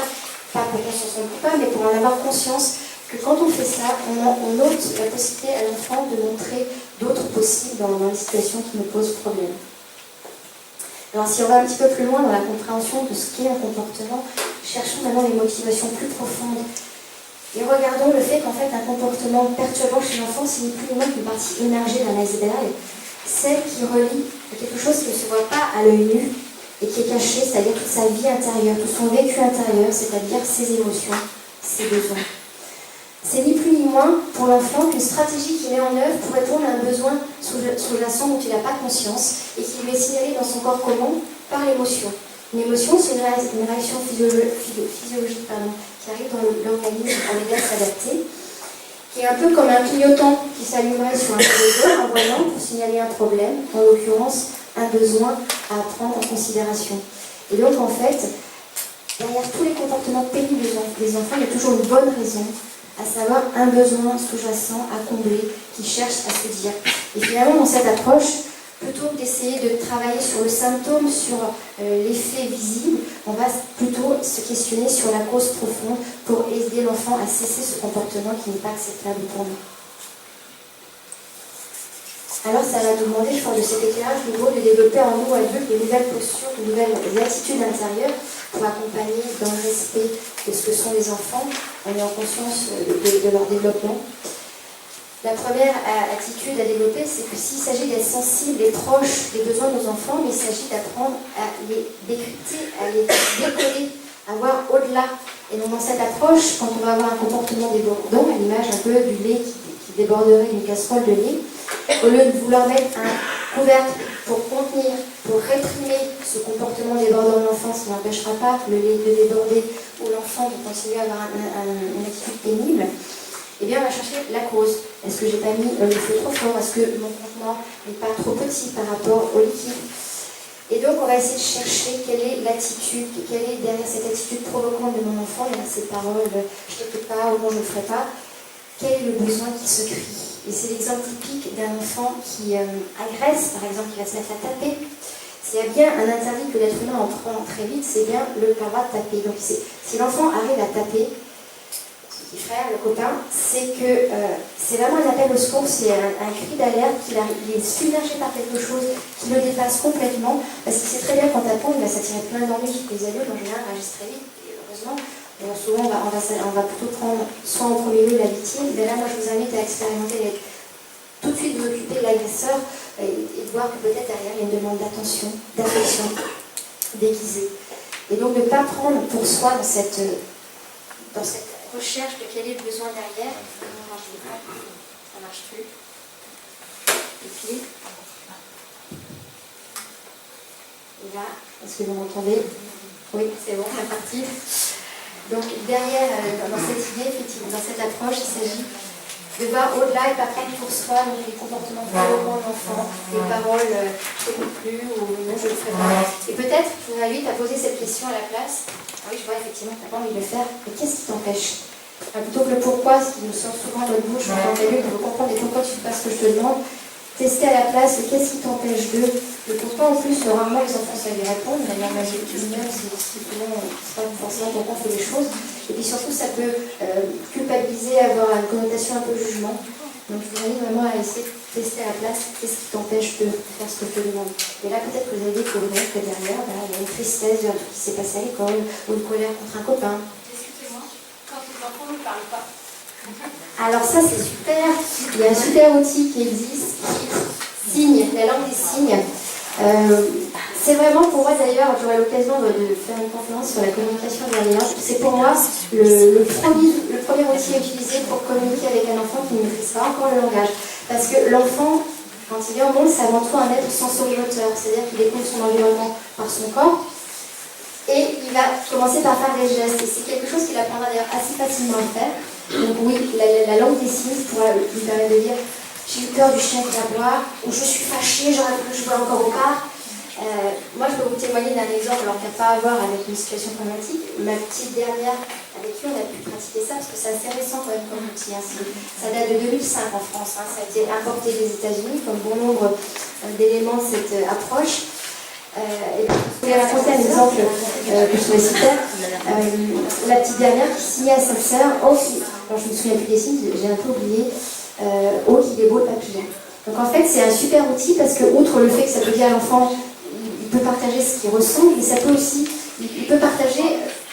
pas pour qu'on s'en sente pas, mais pour en avoir conscience que quand on fait ça, on ôte la possibilité à l'enfant de montrer d'autres possibles dans les situations qui nous posent problème. Alors, si on va un petit peu plus loin dans la compréhension de ce qu'est un comportement, cherchons maintenant les motivations plus profondes. Et regardons le fait qu'en fait, un comportement perturbant chez l'enfant, c'est ni plus ni moins qu'une partie émergée d'un iceberg, celle qui relie quelque chose qui ne se voit pas à l'œil nu et qui est caché, c'est-à-dire toute sa vie intérieure, tout son vécu intérieur, c'est-à-dire ses émotions, ses besoins. C'est ni plus ni moins pour l'enfant qu'une stratégie qu'il met en œuvre pour répondre à un besoin sous-jacent dont il n'a pas conscience et qui lui est signalé dans son corps commun par l'émotion. Une émotion, c'est une réaction physiologique qui arrive dans l'organisme pour l'aider à s'adapter, qui est un peu comme un clignotant qui s'allumerait sur un téléphone en voyant pour signaler un problème, en l'occurrence un besoin à prendre en considération. Et donc en fait, derrière tous les comportements pénibles des enfants, il y a toujours une bonne raison, à savoir un besoin sous-jacent à combler qui cherche à se dire. Et finalement, dans cette approche, plutôt que d'essayer de travailler sur le symptôme, sur l'effet visible, on va plutôt se questionner sur la cause profonde pour aider l'enfant à cesser ce comportement qui n'est pas acceptable pour nous. Alors ça va nous demander, je parle de cet éclairage nouveau, de développer en nous adultes de nouvelles postures, de nouvelles attitudes intérieures pour accompagner dans le respect de ce que sont les enfants, en ayant conscience de leur développement. La première attitude à développer, c'est que s'il s'agit d'être sensible et proche des besoins de nos enfants, mais il s'agit d'apprendre à les décrypter, à les décoder, à voir au-delà. Et donc dans cette approche, quand on va avoir un comportement débordant, à l'image un peu du lait qui déborderait d'une casserole de lait, au lieu de vouloir mettre un couvercle pour contenir, pour réprimer ce comportement débordant de l'enfant, ce qui n'empêchera pas le lait de déborder ou l'enfant de continuer à avoir une attitude pénible, eh bien on va chercher la cause. Est-ce que j'ai pas mis le feu trop fort? Est-ce que mon contenant n'est pas trop petit par rapport au liquide? Et donc on va essayer de chercher quelle est l'attitude, quelle est derrière cette attitude provocante de mon enfant, derrière ces paroles « je ne te fais pas » ou « non je ne le ferai pas », quel est le besoin qui se crie? Et c'est l'exemple typique d'un enfant qui agresse, par exemple, qui va se mettre à taper. S'il y a bien un interdit que l'être humain en prend très vite, c'est bien le droit de taper. Donc si l'enfant arrive à taper, son petit frère, le copain, c'est que c'est vraiment un appel au secours, c'est un cri d'alerte, il est submergé par quelque chose qui le dépasse complètement, parce qu'il sait très bien qu'en tapant, il va s'attirer plein d'ennuis. Les adultes, en général, réagissent très vite, et heureusement. Souvent, on va plutôt prendre soit en premier lieu la victime, mais là, moi, je vous invite à expérimenter, tout de suite vous occuper de l'agresseur et de voir que peut-être derrière, il y a une demande d'attention, d'affection, déguisée. Et donc, ne pas prendre pour soi dans cette recherche de quel est le besoin derrière. Ça marche plus. Et puis, et là, est-ce que vous m'entendez? Oui, c'est bon, c'est parti. Donc derrière, dans cette idée, effectivement, dans cette approche, il s'agit de voir au-delà et pas prendre pour soi donc les comportements provoquants de l'enfant, les paroles je ne plus ou non je ne le ferai pas. Et peut-être, lui, tu as posé cette question à la place. Ah oui, je vois effectivement que tu n'as pas envie de le faire, mais qu'est-ce qui t'empêche? Plutôt que le pourquoi, ce qui nous sort souvent de notre bouche quand on est mieux, qu'on veut comprendre et pourquoi tu ne fais pas ce que je te demande, tester à la place qu'est-ce qui t'empêche de. Le pourquoi en plus, rarement les enfants savent y répondre, d'ailleurs la majorité c'est souvent pas forcément pourquoi on fait les choses. Et puis surtout ça peut culpabiliser, avoir une connotation un peu jugement. Donc je vous invite vraiment à essayer de tester à la place qu'est-ce qui t'empêche de faire ce que je te demande. Et là peut-être que vous avez découvert que derrière, il y a une tristesse d'un truc qui s'est passé à l'école, ou une colère contre un copain. Excusez-moi, quand les enfants ne parlent pas. Alors ça c'est super, il y a un super outil qui existe, qui signe, la langue des signes. C'est vraiment pour moi d'ailleurs, j'aurai l'occasion de faire une conférence sur la communication bienveillante. C'est pour moi le premier outil utilisé pour communiquer avec un enfant qui ne maîtrise pas encore le langage. Parce que l'enfant, quand il est au monde, c'est avant tout un être sensori-moteur, c'est-à-dire qu'il découvre son environnement par son corps. Et il va commencer par faire des gestes. Et c'est quelque chose qu'il apprendra d'ailleurs assez facilement à faire. Donc oui, la langue des signes pourra lui permettre de dire j'ai eu peur du chien qui va boire, ou je suis fâchée, j'aurais voulu jouer encore au parc. Moi, je peux vous témoigner d'un exemple, alors qu'il n'y a pas à voir avec une situation problématique. Ma petite dernière, avec qui on a pu pratiquer ça, parce que c'est assez récent quand même comme outil. Hein. Ça date de 2005 en France. Hein. Ça a été importé des États-Unis, comme bon nombre d'éléments de cette approche. Et je vais raconter un exemple que je trouvais super. La petite dernière qui signait à sa sœur, oh, alors je me souviens plus des signes, j'ai un peu oublié, oh, qu'il est beau le papillon. Donc en fait, c'est un super outil parce que, outre le fait que ça peut dire à l'enfant, il peut partager ce qu'il ressent, mais ça peut aussi, il peut partager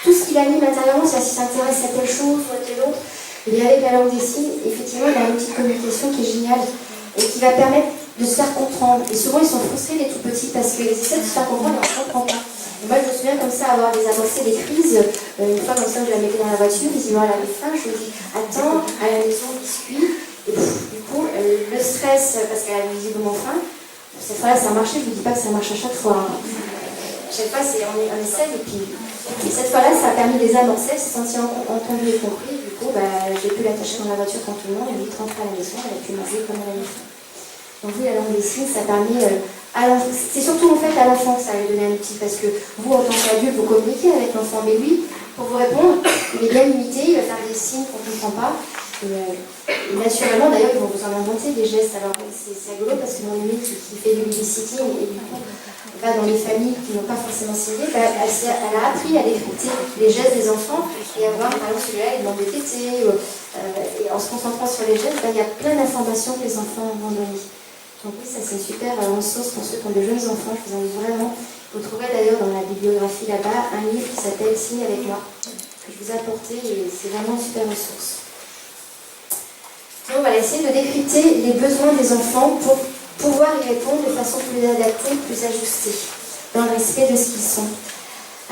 tout ce qu'il anime intérieurement, s'il s'intéresse à telle chose ou à telle autre. Et avec la langue des signes, effectivement, il y a un outil de communication qui est génial et qui va permettre de se faire comprendre. Et souvent, ils sont frustrés, les tout petits, parce qu'ils essaient de se faire comprendre, mais on ne comprend pas. Et moi, je me souviens comme ça avoir des avancées, des crises. Une fois, comme ça, je la mettais dans la voiture, ils disaient, voilà, les fins, je me dis, attends, à la maison, biscuit. Et du coup, le stress, parce qu'elle a visiblement faim, cette fois-là, ça a marché, je ne vous dis pas que ça marche à chaque fois. Hein. Chaque fois, on essaie, et puis cette fois-là, ça a permis des amorcer, se sentir entendu et compris. Du coup, j'ai pu l'attacher dans la voiture quand tout le monde, elle est rentrée à la maison, elle a pu manger comme elle avait faim. Donc oui, la langue des signes, ça a permis c'est surtout en fait à l'enfant que ça lui donné un outil, parce que vous, en tant qu'adulte, vous communiquez avec l'enfant, mais lui, pour vous répondre, il est bien limité, il va faire des signes qu'on ne comprend pas. Et naturellement, d'ailleurs, ils vont vous en inventer des gestes. Alors c'est rigolo parce que mon amie qui fait du babysitting et du coup va dans les familles qui n'ont pas forcément signé, elle a appris à décrypter les gestes des enfants et à voir, par exemple, celui-là, il demande de téter. Et en se concentrant sur les gestes, il y a plein d'informations que les enfants vont donner. Donc oui, ça c'est une super ressource pour ceux qui ont de jeunes enfants. Je vous invite vraiment. Vous trouverez d'ailleurs dans la bibliographie là-bas un livre qui s'appelle Signe avec moi, que je vous ai apporté et c'est vraiment une super ressource. Donc on va essayer de décrypter les besoins des enfants pour pouvoir y répondre de façon plus adaptée, plus ajustée, dans le respect de ce qu'ils sont.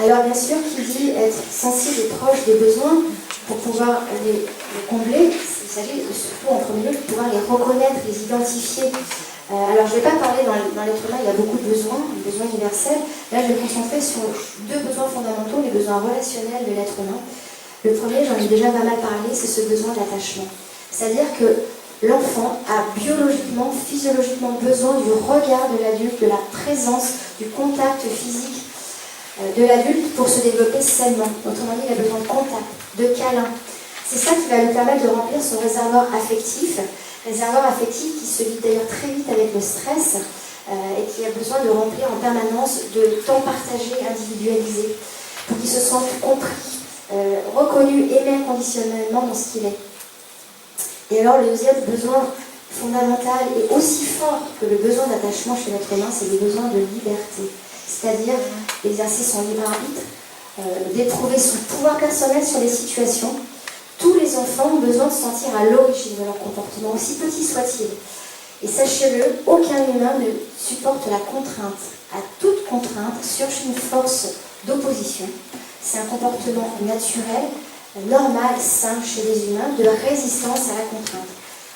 Alors bien sûr, qui dit être sensible et proche des besoins pour pouvoir les combler, il s'agit surtout en premier lieu de pouvoir les reconnaître, les identifier. Alors je ne vais pas parler dans l'être humain, il y a beaucoup de besoins, des besoins universels. Là je vais me concentrer sur deux besoins fondamentaux, les besoins relationnels de l'être humain. Le premier, j'en ai déjà pas mal parlé, c'est ce besoin d'attachement. C'est-à-dire que l'enfant a biologiquement, physiologiquement besoin du regard de l'adulte, de la présence, du contact physique de l'adulte pour se développer sainement. Autrement dit, il a besoin de contact, de câlin. C'est ça qui va lui permettre de remplir son réservoir affectif qui se vide d'ailleurs très vite avec le stress et qui a besoin de remplir en permanence de temps partagé, individualisé, pour qu'il se sente compris, reconnu, aimé inconditionnellement dans ce qu'il est. Et alors le deuxième besoin fondamental et aussi fort que le besoin d'attachement chez l'être humain, c'est le besoin de liberté. C'est-à-dire d'exercer son libre arbitre, d'éprouver son pouvoir personnel sur les situations. Tous les enfants ont besoin de se sentir à l'origine de leur comportement, aussi petit soit-il. Et sachez-le, aucun humain ne supporte la contrainte. À toute contrainte surgit une force d'opposition. C'est un comportement naturel, normal, sain chez les humains, de résistance à la contrainte.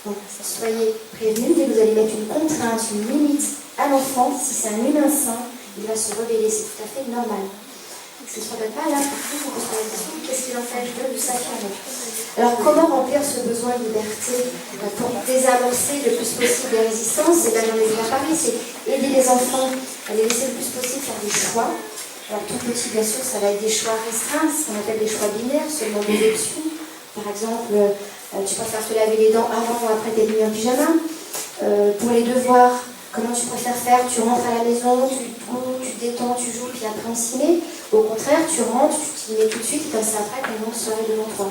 Donc soyez prévenus, dès que vous allez mettre une contrainte, une limite à l'enfant, si c'est un humain sain, il va se rebeller, c'est tout à fait normal. Il ne se regarde pas là, partout, on se pose la question, qu'est-ce qui l'empêche de s'affirmer? Alors comment remplir ce besoin de liberté pour désamorcer le plus possible les résistances? Et bien j'en ai déjà parlé, c'est aider les enfants à les laisser le plus possible faire des choix. Alors tout petit, bien sûr, ça va être des choix restreints, ce qu'on appelle des choix binaires, seulement des options. Par exemple, tu préfères te laver les dents avant ou après tes nuits en pyjama. Pour les devoirs, comment tu préfères faire? Tu rentres à la maison, tu te couches, tu te détends, tu joues, puis après on s'y met. Au contraire, tu rentres, tu t'y mets tout de suite, et comme ça après, ton longue soirée devant toi.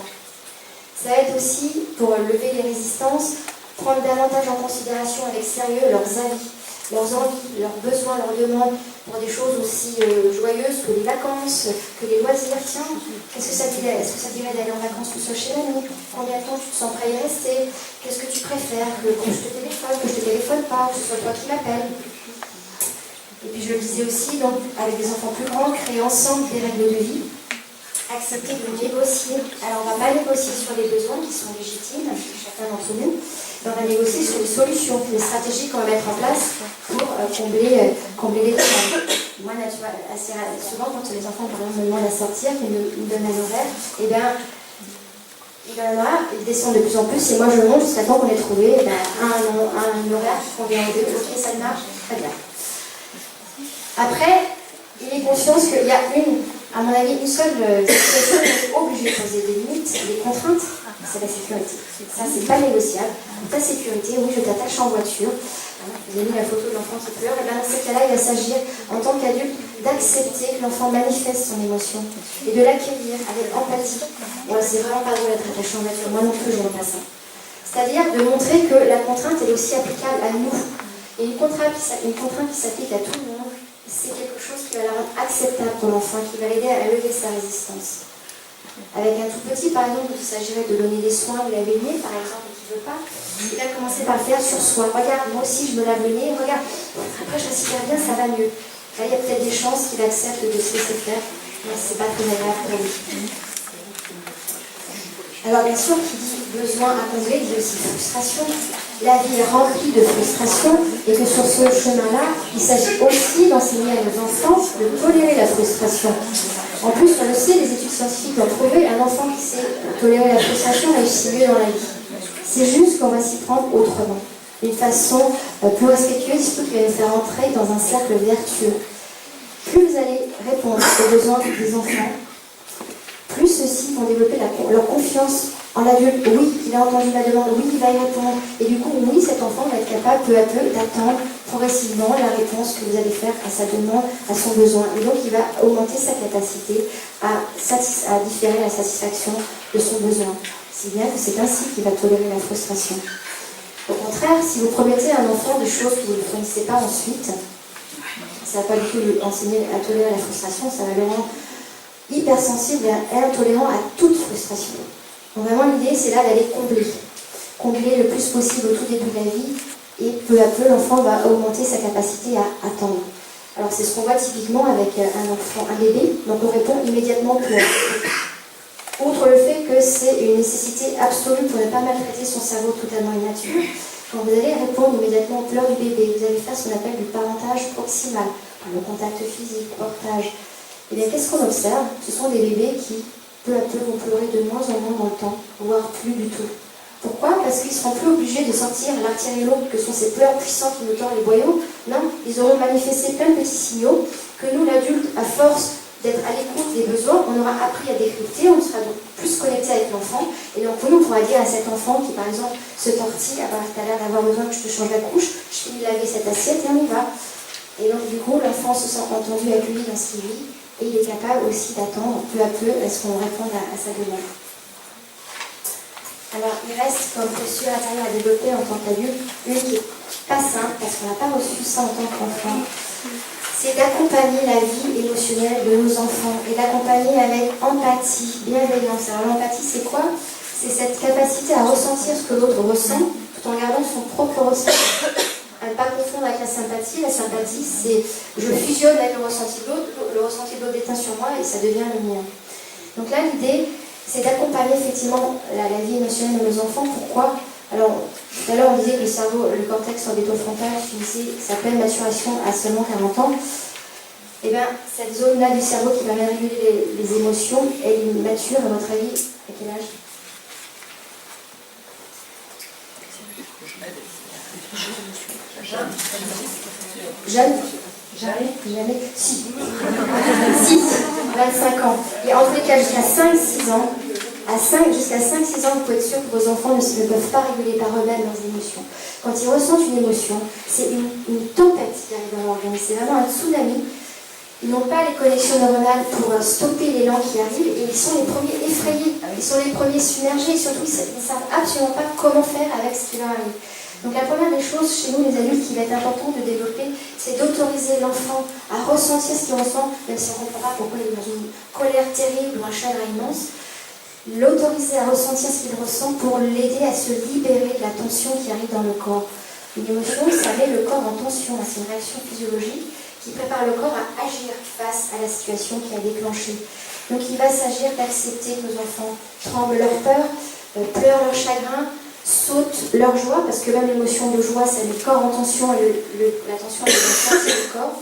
Ça aide aussi, pour lever les résistances, prendre davantage en considération avec sérieux leurs avis, leurs envies, leurs besoins, leurs demandes, pour des choses aussi joyeuses que les vacances, que les loisirs. Tiens, qu'est-ce que ça dirait? Est-ce que ça dirait d'aller en vacances tout seul chez l'ami? Combien de temps tu te sens prêt à y rester? Qu'est-ce que tu préfères? Que je te téléphone, que je te téléphone pas, que ce soit toi qui m'appelles? Et puis je le disais aussi, donc, avec des enfants plus grands, créer ensemble des règles de vie, accepter de négocier. Alors on ne va pas négocier sur les besoins qui sont légitimes, chacun d'entre nous, mais on va négocier sur les solutions, les stratégies qu'on va mettre en place pour combler les demandes. Moi, assez souvent, quand les enfants par exemple, me demandent à sortir, qu'ils me donnent un horaire, eh bien, il y en a, ils descendent de plus en plus, et moi je monte jusqu'à temps qu'on ait trouvé un horaire qui convient aux deux. Ok, ça marche, très bien. Après, il est conscient qu'il y a à mon avis, une seule situation qui est obligée de poser des limites, des contraintes, c'est la sécurité. Ça, c'est pas négociable. Ta sécurité, oui, je t'attache en voiture. Vous avez mis la photo de l'enfant qui pleure. Et bien dans ces cas-là, il va s'agir, en tant qu'adulte, d'accepter que l'enfant manifeste son émotion et de l'accueillir avec empathie. Moi, c'est vraiment pas drôle d'être attaché en voiture. Moi non plus, je vois pas ça. C'est-à-dire de montrer que la contrainte est aussi applicable à nous. Et une contrainte qui s'applique à tout le monde, c'est quelque chose qui va la rendre acceptable pour l'enfant, qui va l'aider à lever sa résistance. Avec un tout petit, par exemple, il s'agirait de donner des soins ou laver le nez, par exemple, et qui ne veut pas, il va commencer par le faire sur soi. Regarde, moi aussi je me lave le nez, regarde, après je respire bien, ça va mieux. Là, il y a peut-être des chances qu'il accepte de se laisser faire, mais c'est pas très agréable pour lui. Alors bien sûr, qui dit besoin à combler, dit aussi frustration. La vie est remplie de frustration et que sur ce chemin-là, il s'agit aussi d'enseigner à nos enfants de tolérer la frustration. En plus, on le sait, les études scientifiques ont prouvé, un enfant qui sait tolérer la frustration réussit mieux dans la vie. C'est juste qu'on va s'y prendre autrement, d'une façon plus respectueuse, surtout qui va nous faire entrer dans un cercle vertueux. Plus vous allez répondre aux besoins des enfants, plus ceux-ci vont développer leur confiance en l'adulte. Oui, il a entendu la demande, oui, il va y répondre. Et du coup, oui, cet enfant va être capable peu à peu d'attendre progressivement la réponse que vous allez faire à sa demande, à son besoin. Et donc, il va augmenter sa capacité à différer la satisfaction de son besoin. Si bien que c'est ainsi qu'il va tolérer la frustration. Au contraire, si vous promettez à un enfant des choses que vous ne fournissez pas ensuite, ça ne va pas du tout lui enseigner à tolérer la frustration, ça va le rendre hypersensible et intolérant à toute frustration. Donc vraiment l'idée c'est là d'aller combler le plus possible au tout début de la vie, et peu à peu l'enfant va augmenter sa capacité à attendre. Alors c'est ce qu'on voit typiquement avec un enfant, un bébé, donc on répond immédiatement pleurs. Outre le fait que c'est une nécessité absolue pour ne pas maltraiter son cerveau totalement immature, quand vous allez répondre immédiatement aux pleurs du bébé, vous allez faire ce qu'on appelle du parentage proximal, par le contact physique, portage. Et bien qu'est-ce qu'on observe? Ce sont des bébés qui, peu à peu, vont pleurer de moins en moins dans le temps, voire plus du tout. Pourquoi? Parce qu'ils ne seront plus obligés de sortir l'artillerie lourde que sont ces pleurs puissants qui nous tordent les boyaux. Non, ils auront manifesté plein de petits signaux que nous, l'adulte, à force d'être à l'écoute des besoins, on aura appris à décrypter, on sera donc plus connecté avec l'enfant. Et donc, nous, on pourra dire à cet enfant qui, par exemple, se tortille, ah bah, tu as l'air d'avoir besoin que je te change la couche, je finis de laver cette assiette et on y va. Et donc, du coup, l'enfant se sent entendu, accueilli dans ce qu'il vit. Et il est capable aussi d'attendre peu à peu à ce qu'on réponde à sa demande. Alors, il reste comme posture intérieure à développer en tant qu'adulte, une qui n'est pas simple, parce qu'on n'a pas reçu ça en tant qu'enfant. C'est d'accompagner la vie émotionnelle de nos enfants, et d'accompagner avec empathie, bienveillance. Alors, l'empathie, c'est quoi? C'est cette capacité à ressentir ce que l'autre ressent, tout en gardant son propre ressenti. À ne pas confondre avec la sympathie. La sympathie, c'est je fusionne avec le ressenti de l'autre, le ressenti de l'autre déteint sur moi et ça devient le mien. Donc là, l'idée, c'est d'accompagner effectivement la vie émotionnelle de nos enfants. Pourquoi? Alors, tout à l'heure, on disait que le cerveau, le cortex orbitofrontal finissait sa pleine maturation à seulement 40 ans. Eh bien, cette zone-là du cerveau qui permet de réguler les émotions, elle est mature, à votre avis, à quel âge? Jeune? Jamais. Si. 25 ans. Et en tous les cas, jusqu'à 5-6 ans, jusqu'à 5-6 ans, vous pouvez être sûr que vos enfants ne peuvent pas réguler par eux-mêmes leurs émotions. Quand ils ressentent une émotion, c'est une tempête qui arrive dans l'organisme. C'est vraiment un tsunami. Ils n'ont pas les connexions neuronales pour stopper l'élan qui arrive et ils sont les premiers effrayés, ils sont les premiers submergés et surtout ils ne savent absolument pas comment faire avec ce qui leur arrive. Donc la première des choses chez nous les adultes qui va être important de développer, c'est d'autoriser l'enfant à ressentir ce qu'il ressent, même si on ne comprend pas pourquoi il est dans une colère terrible ou un chagrin immense. L'autoriser à ressentir ce qu'il ressent pour l'aider à se libérer de la tension qui arrive dans le corps. Une émotion, ça met le corps en tension, c'est une réaction physiologique qui prépare le corps à agir face à la situation qui a déclenché. Donc il va s'agir d'accepter que nos enfants tremblent leur peur, pleurent leur chagrin, sautent leur joie, parce que même l'émotion de joie, ça met le corps en tension, et la tension elle va sortir du corps,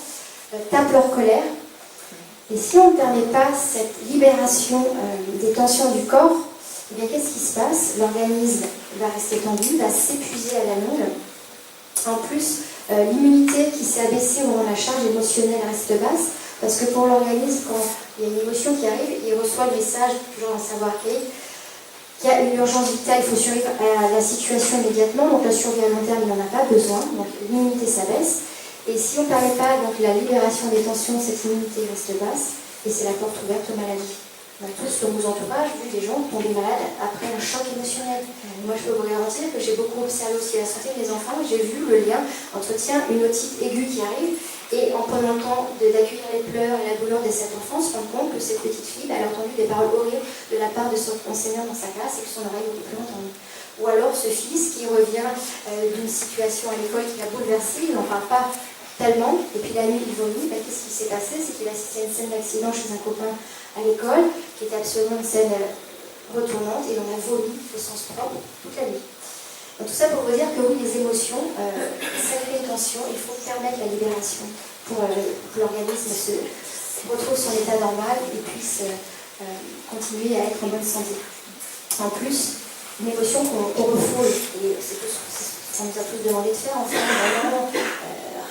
tapent leur colère. Et si on ne permet pas cette libération des tensions du corps, eh bien qu'est-ce qui se passe? L'organisme va rester tendu, va s'épuiser à la longue. En plus, l'immunité qui s'est abaissée au moment de la charge émotionnelle reste basse, parce que pour l'organisme, quand il y a une émotion qui arrive, il reçoit le message, toujours dans savoir qu'il y a une urgence vitale, il faut survivre à la situation immédiatement, donc la survie à long terme, il n'en a pas besoin, donc l'immunité s'abaisse. Et si on ne permet pas donc, la libération des tensions, cette immunité reste basse, et c'est la porte ouverte aux maladies. On a tous dans nos entourages vu des gens tomber malades après un choc émotionnel. Moi, je peux vous garantir que j'ai beaucoup observé aussi la santé de mes enfants. J'ai vu le lien entre, une otite aiguë qui arrive, et en prenant le temps d'accueillir les pleurs et la douleur de cette enfant, se rendre compte que cette petite fille, elle a entendu des paroles horribles de la part de son enseignant dans sa classe et que son oreille n'était plus entendue. Ou alors ce fils qui revient d'une situation à l'école qui l'a bouleversé, il n'en parle pas tellement, et puis la nuit il vomit. Qu'est-ce qui s'est passé? C'est qu'il a assisté à une scène d'accident chez un copain à l'école, qui était absolument une scène retournante, et on a vomi au sens propre toute la nuit. Donc tout ça pour vous dire que oui, les émotions, ça crée une tension, il faut permettre la libération pour que l'organisme retrouve son état normal et puisse continuer à être en bonne santé. En plus, une émotion qu'on refoule, et c'est tout ce qu'on nous a tous demandé de faire, enfin,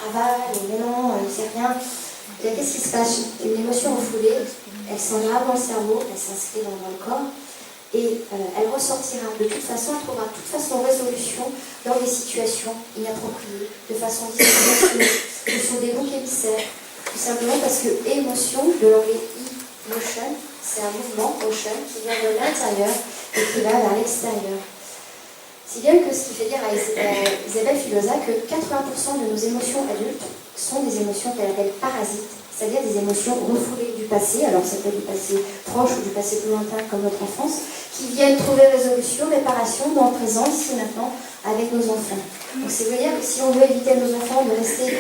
ravale, mais non, c'est rien. Et qu'est-ce qui se passe? Une émotion refoulée, elle s'en ira dans le cerveau, elle s'inscrit dans le corps, et elle ressortira. De toute façon, elle trouvera de toute façon résolution dans des situations inappropriées, de façon disproportionnée, ou sur des boucs émissaires. Tout simplement parce que émotion, de l'anglais emotion, c'est un mouvement, motion, qui vient de l'intérieur et qui va vers l'extérieur. Si bien que ce qui fait dire à Isabelle Filosa que 80% de nos émotions adultes sont des émotions qu'elle appelle parasites, c'est-à-dire des émotions refoulées du passé, alors ça peut être du passé proche ou du passé plus lointain comme notre enfance, qui viennent trouver résolution, réparation dans le présent, ici maintenant, avec nos enfants. Donc c'est veut dire que si on veut éviter à nos enfants de rester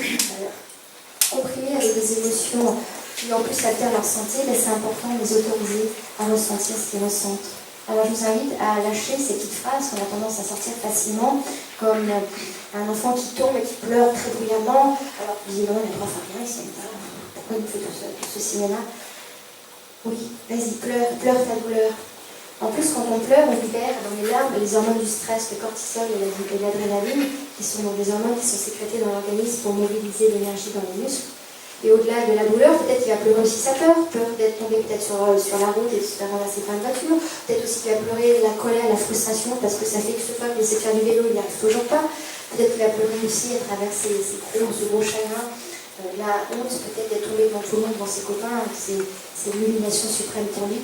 comprimés avec des émotions qui en plus altèrent leur santé, ben c'est important de les autoriser à ressentir ce qu'ils ressentent. Alors je vous invite à lâcher ces petites phrases qu'on a tendance à sortir facilement, comme un enfant qui tombe et qui pleure très bruyamment, alors vous dites non, il n'a pas fait rien, il s'aime pas. Pourquoi il me fait tout ce cinéma? Oui, vas-y, pleure ta douleur. En plus, quand on pleure, on libère dans les larmes les hormones du stress, le cortisol et l'adrénaline, qui sont des hormones qui sont sécrétées dans l'organisme pour mobiliser l'énergie dans les muscles. Et au-delà de la douleur, peut-être qu'il va pleurer aussi sa peur d'être tombé peut-être sur la route et de se faire ramasser par une voiture. Peut-être aussi qu'il va pleurer la colère, la frustration, parce que ça fait que ce fois qu'il essaie de faire du vélo, il n'y arrive toujours pas. Peut-être qu'il va pleurer aussi à travers ses gros chagrins. La honte, peut-être d'être tombé devant tout le monde, devant ses copains, c'est l'humiliation suprême pour lui.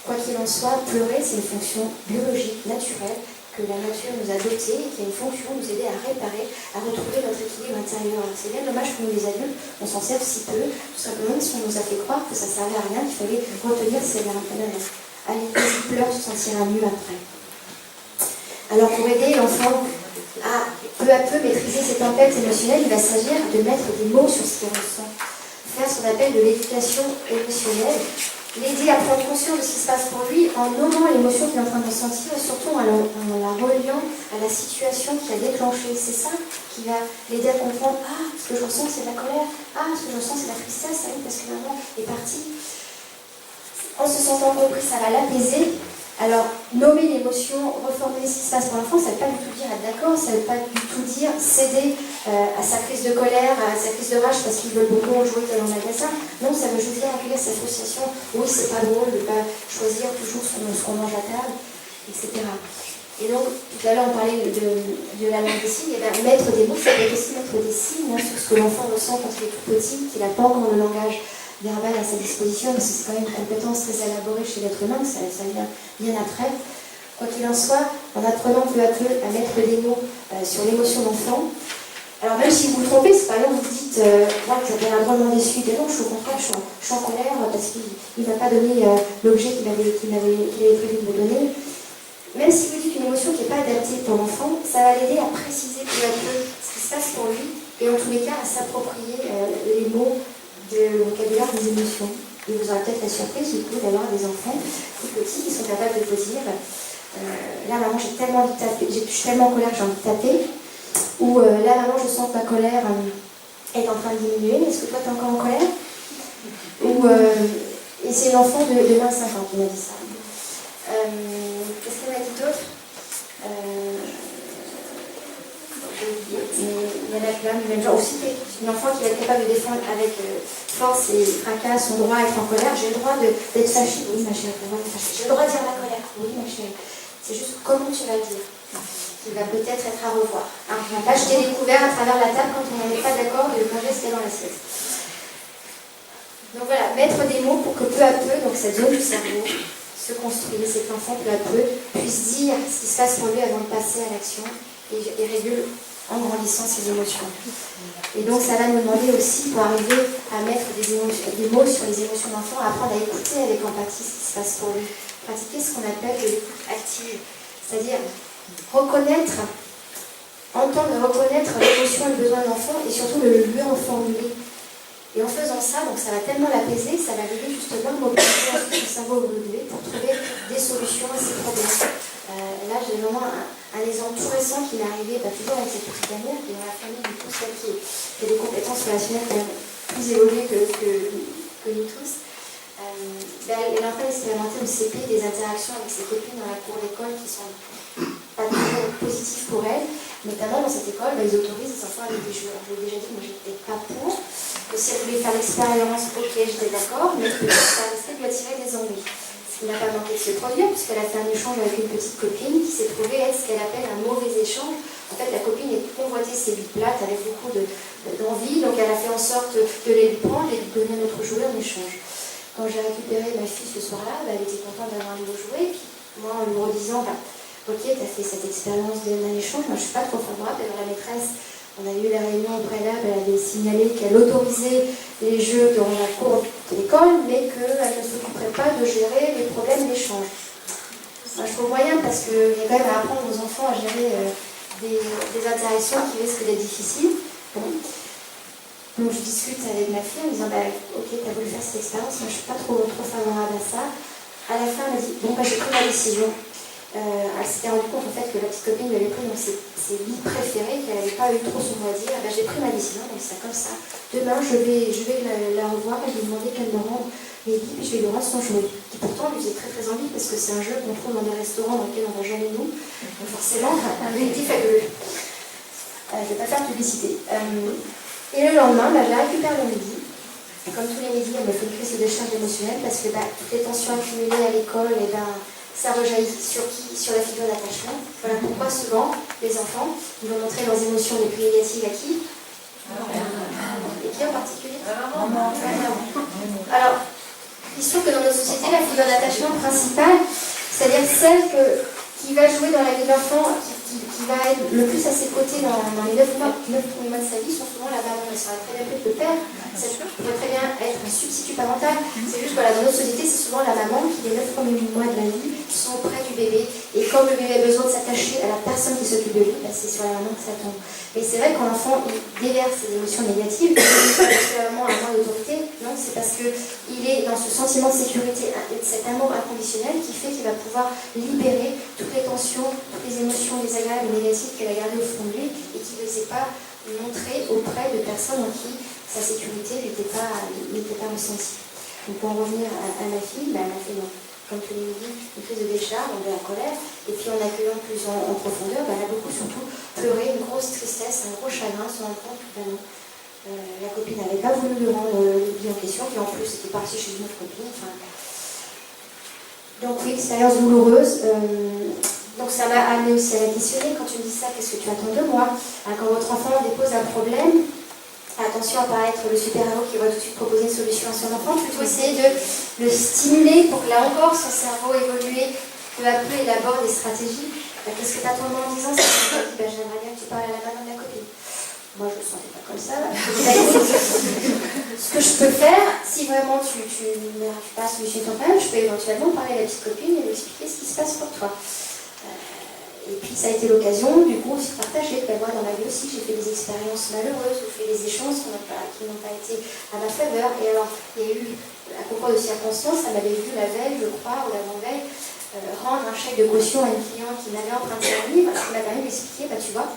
Quoi qu'il en soit, pleurer, c'est une fonction biologique, naturelle, que la nature nous a dotée et qui a une fonction, nous aider à réparer, à retrouver notre équilibre intérieur. C'est bien dommage que nous, les adultes, on s'en serve si peu, tout simplement parce qu'on nous a fait croire que ça ne servait à rien, qu'il fallait retenir ces larmes. Allez, vas-y, pleure, tu te sentiras mieux après. Alors pour aider l'enfant à peu maîtriser ses tempêtes émotionnelles, il va s'agir de mettre des mots sur ce qu'il ressent. Faire ce qu'on appelle de l'éducation émotionnelle. l'aider à prendre conscience de ce qui se passe pour lui en nommant l'émotion qu'il est en train de ressentir et surtout en la reliant à la situation qui a déclenché. C'est ça qui va l'aider à comprendre, ah, ce que je ressens c'est de la colère, ah, ce que je ressens c'est de la tristesse, ah oui, parce que maman est partie. En se sentant compris, ça va l'apaiser. Alors, nommer l'émotion, reformuler ce qui se passe pour l'enfant, ça ne veut pas du tout dire être d'accord, ça ne veut pas du tout dire céder à sa crise de colère, à sa crise de rage parce qu'il veut beaucoup jouer dans le magasin. Non, ça veut juste dire accueillir sa frustration. Oui, c'est pas drôle de ne pas choisir toujours ce qu'on mange à table, etc. Et donc, tout à l'heure, on parlait de la langue des signes. Et bien, mettre des mots, ça peut être aussi mettre des signes sur ce que l'enfant ressent quand il est tout petit, qu'il n'a pas encore le langage verbal à sa disposition, parce que c'est quand même une compétence très élaborée chez l'être humain, ça vient bien après. Quoi qu'il en soit, en apprenant peu à peu à mettre des mots sur l'émotion d'enfant, alors même si vous vous trompez, c'est pas là où vous dites moi vous avez un drôlement déçu, mais non, je suis au contraire, je suis en colère parce qu'il ne m'a pas donné l'objet qu'il avait prévu de me donner. Même si vous dites une émotion qui n'est pas adaptée pour l'enfant, ça va l'aider à préciser peu à peu ce qui se passe pour lui et en tous les cas à s'approprier les mots de vocabulaire des émotions. Et vous aurez peut-être la surprise du coup d'avoir des enfants tout petits qui sont capables de vous dire là maman j'ai tellement envie de taper, je suis tellement en colère que j'ai envie de taper, ou là maman je sens que ma colère est en train de diminuer, est-ce que toi tu es encore en colère, ou et c'est l'enfant de moins de 5 ans qui m'a dit ça. Qu'est-ce qu'elle m'a dit d'autre? Il y en a plein du même genre. Aussi, une enfant qui va être capable de défendre avec force et fracas son droit à être en colère. J'ai le droit d'être fâchée. Oui, ma chérie, j'ai le droit de dire ma colère. Oui, ma chérie. C'est juste comment tu vas le dire. Qui va peut-être être à revoir. Hein, on ne va pas jeter les couverts à travers la table quand on n'est pas d'accord de manger ce qu'il y a dans l'assiette. Donc voilà, mettre des mots pour que peu à peu, donc cette zone du cerveau se construise, et que l'enfant peu à peu puisse dire ce qui se passe pour lui avant de passer à l'action et régule en grandissant ses émotions. Et donc ça va nous demander aussi, pour arriver à mettre des mots sur les émotions d'enfant, à apprendre à écouter avec empathie ce qui se passe pour lui. Pratiquer ce qu'on appelle de l'écoute active, c'est-à-dire entendre et reconnaître l'émotion et le besoin de l'enfant et surtout le lui en formuler. Et en faisant ça, donc ça va tellement l'apaiser, ça va l'aider justement à mobiliser son cerveau évolué pour trouver des solutions à ses problèmes. Là, j'ai vraiment un exemple tout récent qui m'est arrivé, toujours avec cette petite dernière, qui est dans la famille du coup, celle qui a des compétences relationnelles quand même plus évoluées que nous tous. Elle est en train d'expérimenter au CP des interactions avec ses copines dans la cour d'école qui sont pas toujours positives pour elle. Notamment dans cette école, ils autorisent les enfants avec des jeux. Je vous ai déjà dit que moi j'étais pas pour. Que si elle voulait faire l'expérience, ok, j'étais d'accord, mais que ça risquait de lui attirer des ennuis. Ce qui n'a pas manqué de se produire, puisqu'elle a fait un échange avec une petite copine qui s'est trouvée être ce qu'elle appelle un mauvais échange. En fait, la copine est convoitée ses billes plates avec beaucoup d'envie, donc elle a fait en sorte de les lui prendre et de lui donner un autre jouet en échange. Quand j'ai récupéré ma fille ce soir-là, elle était contente d'avoir un nouveau jouet, puis moi en lui redisant, ok, tu as fait cette expérience d'un échange, moi je ne suis pas trop favorable. D'ailleurs, la maîtresse, on a eu la réunion au préalable, elle avait signalé qu'elle autorisait les jeux dans la cour de l'école, mais qu'elle ne s'occuperait pas de gérer les problèmes d'échange. Moi, je trouve moyen parce qu'il y a quand même à apprendre aux enfants à gérer des interactions qui risquent d'être difficiles. Bon. Donc je discute avec ma fille en disant ok, tu as voulu faire cette expérience, moi je ne suis pas trop favorable à ça. À la fin, elle m'a dit j'ai pris ma décision. Elle s'était rendue compte en fait que la petite copine lui avait pris ses billes préférées, qu'elle n'avait pas eu trop son mot à dire. J'ai pris ma décision, donc c'est comme ça. Demain, je vais la revoir et lui demander qu'elle me rende mes billes, puis je vais lui rendre son jouet. Qui pourtant lui faisait très très envie parce que c'est un jeu qu'on trouve dans des restaurants dans lesquels on ne va jamais nous. Donc forcément, un objectif fabuleux. Je ne vais pas faire publicité. Et le lendemain, je la récupère le midi. Comme tous les midis, elle me fait une crise de charge émotionnelle parce que toutes les tensions accumulées à l'école, ça rejaillit sur qui? Sur la figure d'attachement. Voilà pourquoi souvent, les enfants, ils vont montrer leurs émotions les plus négatives à qui? Et qui en particulier? Alors, il se trouve que dans notre société, la figure d'attachement principale, c'est-à-dire celle qui va jouer dans la vie de l'enfant, qui va être le plus à ses côtés dans les 9 premiers mois de sa vie, sont souvent la maman. Elle sera très bien plus le père. Ça pourrait très bien être un substitut parental. C'est juste dans notre société, c'est souvent la maman qui, les 9 premiers mois de la vie, sont auprès du bébé Et comme le bébé a besoin de s'attacher à la personne qui s'occupe de lui, bah, c'est sur la maman que ça tombe. Et c'est vrai que quand l'enfant déverse ses émotions négatives, c'est pas parce que la maman a moins d'autorité, non, c'est parce qu'il est dans ce sentiment de sécurité et de cet amour inconditionnel qui fait qu'il va pouvoir libérer toutes les tensions, toutes les émotions désagréables et négatives qu'elle a gardées au fond de lui et qu'il ne sait pas montrer auprès de personnes en qui sa sécurité n'était pas ressentie. Donc pour en revenir à ma fille, bah, elle m'a fait non. Comme tous les midis, une crise de décharge, de la colère, et puis en accueillant plus en profondeur, bah, elle a beaucoup surtout pleuré, une grosse tristesse, un gros chagrin, se rendre compte que la copine n'avait pas voulu lui rendre le billet en question, qui en plus était partie chez une autre copine. Enfin, donc oui, expérience douloureuse. Donc ça m'a amené aussi à la questionner. Quand tu me dis ça, qu'est-ce que tu attends de moi? Quand votre enfant dépose un problème, attention à ne pas être le super-héros qui va tout de suite proposer une solution à son enfant, plutôt essayer de le stimuler pour que là encore son cerveau évolue peu à peu, élabore des stratégies. Qu'est-ce que tu attends en disant ça? J'aimerais bien que tu parles à la maman de la copine. Moi je ne le sentais pas comme ça. Ce que je peux faire, si vraiment tu n'arrives pas à solutionner ton problème, je peux éventuellement parler à la petite copine et lui expliquer ce qui se passe pour toi. Et puis ça a été l'occasion, du coup, aussi de partager. Moi, dans ma vie aussi, j'ai fait des expériences malheureuses, ou fait des échanges qui n'ont pas été à ma faveur. Et alors, il y a eu un concours de circonstances, ça m'avait vu la veille, je crois, ou l'avant-veille, rendre un chèque de caution à une cliente qui m'avait emprunté un livre, ce qui m'a permis d'expliquer, tu vois,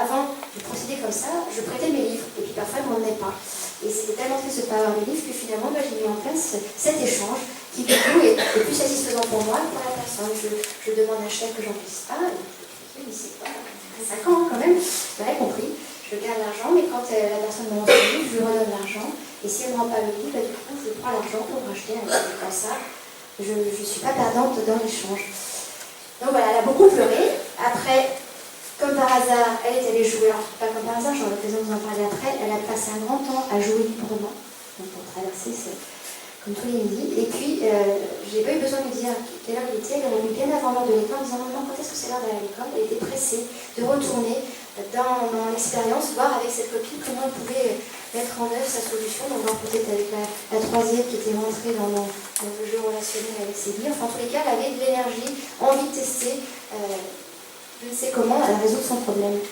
avant de procéder comme ça, je prêtais mes livres, et puis parfois, je m'en ai pas. Et c'était tellement triste de ne pas avoir mes livres que finalement, j'ai mis en place cet échange qui, du coup, est plus satisfaisant pour moi que pour la personne. Je demande un chèque que j'en puisse pas, et je me dis, mais c'est quoi, 5 ans quand même, vous avez compris. Je garde l'argent, mais quand la personne me rend son livre, je lui redonne l'argent. Et si elle ne me rend pas le livre, du coup, je prends l'argent pour racheter un livre. Comme ça, je ne suis pas perdante dans l'échange. Donc voilà, elle a beaucoup pleuré. Après, comme par hasard, elle est allée jouer. Alors, pas comme par hasard, j'aurai l'occasion de vous en parler après. Elle a passé un grand temps à jouer librement. Donc pour traverser, c'est comme tous les midis. Et puis, j'ai pas eu besoin de lui dire quelle heure il était. Elle est revenue bien avant l'heure de l'école en disant non, quand est-ce que c'est l'heure d'aller à l'école? Elle était pressée de retourner dans l'expérience, voir avec cette copine comment elle pouvait mettre en œuvre sa solution. Donc, voir peut-être avec la troisième qui était rentrée dans le jeu relationnel avec ses billes. Enfin, en tous les cas, elle avait de l'énergie, envie de tester, je ne sais comment, elle résout son problème.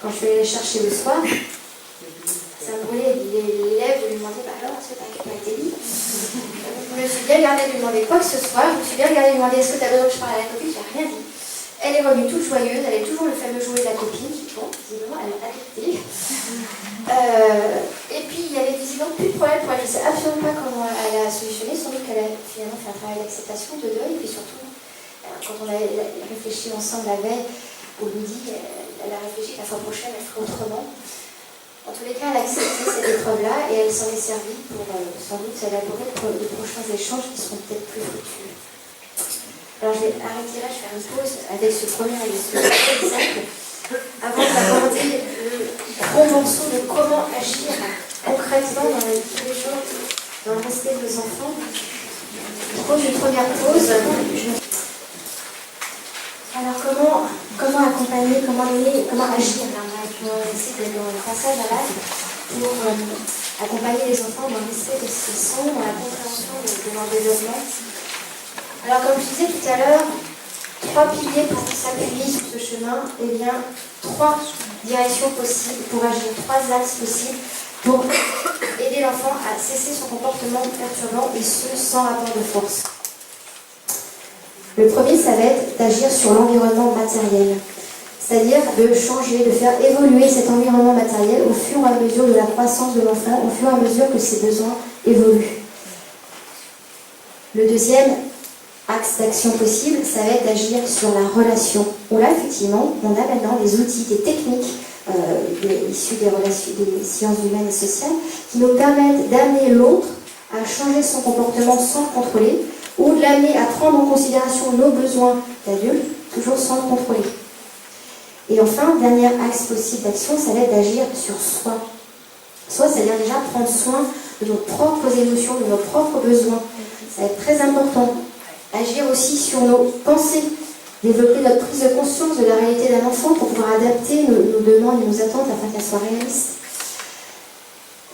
Quand je suis allée la chercher le soir, ça me brûlait les lèvres, je lui demandais alors, est-ce que tu as récupéré tes livres? Je me suis bien gardée de lui demander quoi que ce soit, je me suis bien gardée de lui demander est-ce que tu as besoin que je parle à la copine, je n'ai rien dit. Elle est revenue toute joyeuse, elle est toujours le fameux jouet de la copine, bon, visiblement elle a adopté. Et puis il y avait visiblement plus de problème pour elle, je ne sais absolument pas comment elle a solutionné, sans doute qu'elle a finalement fait un travail d'acceptation, de deuil, et puis surtout, quand on a réfléchi ensemble la veille, au midi, elle a réfléchi que la fois prochaine elle ferait autrement. En tous les cas, elle a accepté cette épreuve-là et elle s'en est servie pour sans doute élaborer de prochains échanges qui seront peut-être plus fructueux. Alors je vais arrêter là, je vais faire une pause avec ce premier exemple avant d'aborder le gros morceau de comment agir concrètement dans la vie de tous les jours, dans le respect de nos enfants. Je pose une première pause. Alors comment accompagner, comment aider, comment agir là, on va essayer d'être dans le passage à l'acte pour accompagner les enfants dans le respect de ce qu'ils sont, dans la compréhension de leur développement. Alors comme je disais tout à l'heure, 3 piliers pour s'appuyer sur ce chemin, et bien 3 directions possibles pour agir, 3 axes possibles pour aider l'enfant à cesser son comportement perturbant et ce sans rapport de force. Le premier, ça va être d'agir sur l'environnement matériel, c'est-à-dire de changer, de faire évoluer cet environnement matériel au fur et à mesure de la croissance de l'enfant, au fur et à mesure que ses besoins évoluent. Le deuxième axe d'action possible, ça va être d'agir sur la relation. Où là, effectivement, on a maintenant des outils, des techniques issues des sciences humaines et sociales qui nous permettent d'amener l'autre à changer son comportement sans le contrôler, ou de l'amener à prendre en considération nos besoins d'adultes, toujours sans le contrôler. Et enfin, dernier axe possible d'action, ça va être d'agir sur soi. Soi, c'est-à-dire déjà prendre soin de nos propres émotions, de nos propres besoins. Ça va être très important. Agir aussi sur nos pensées, développer notre prise de conscience de la réalité d'un enfant pour pouvoir adapter nos demandes et nos attentes afin qu'elles soient réalistes.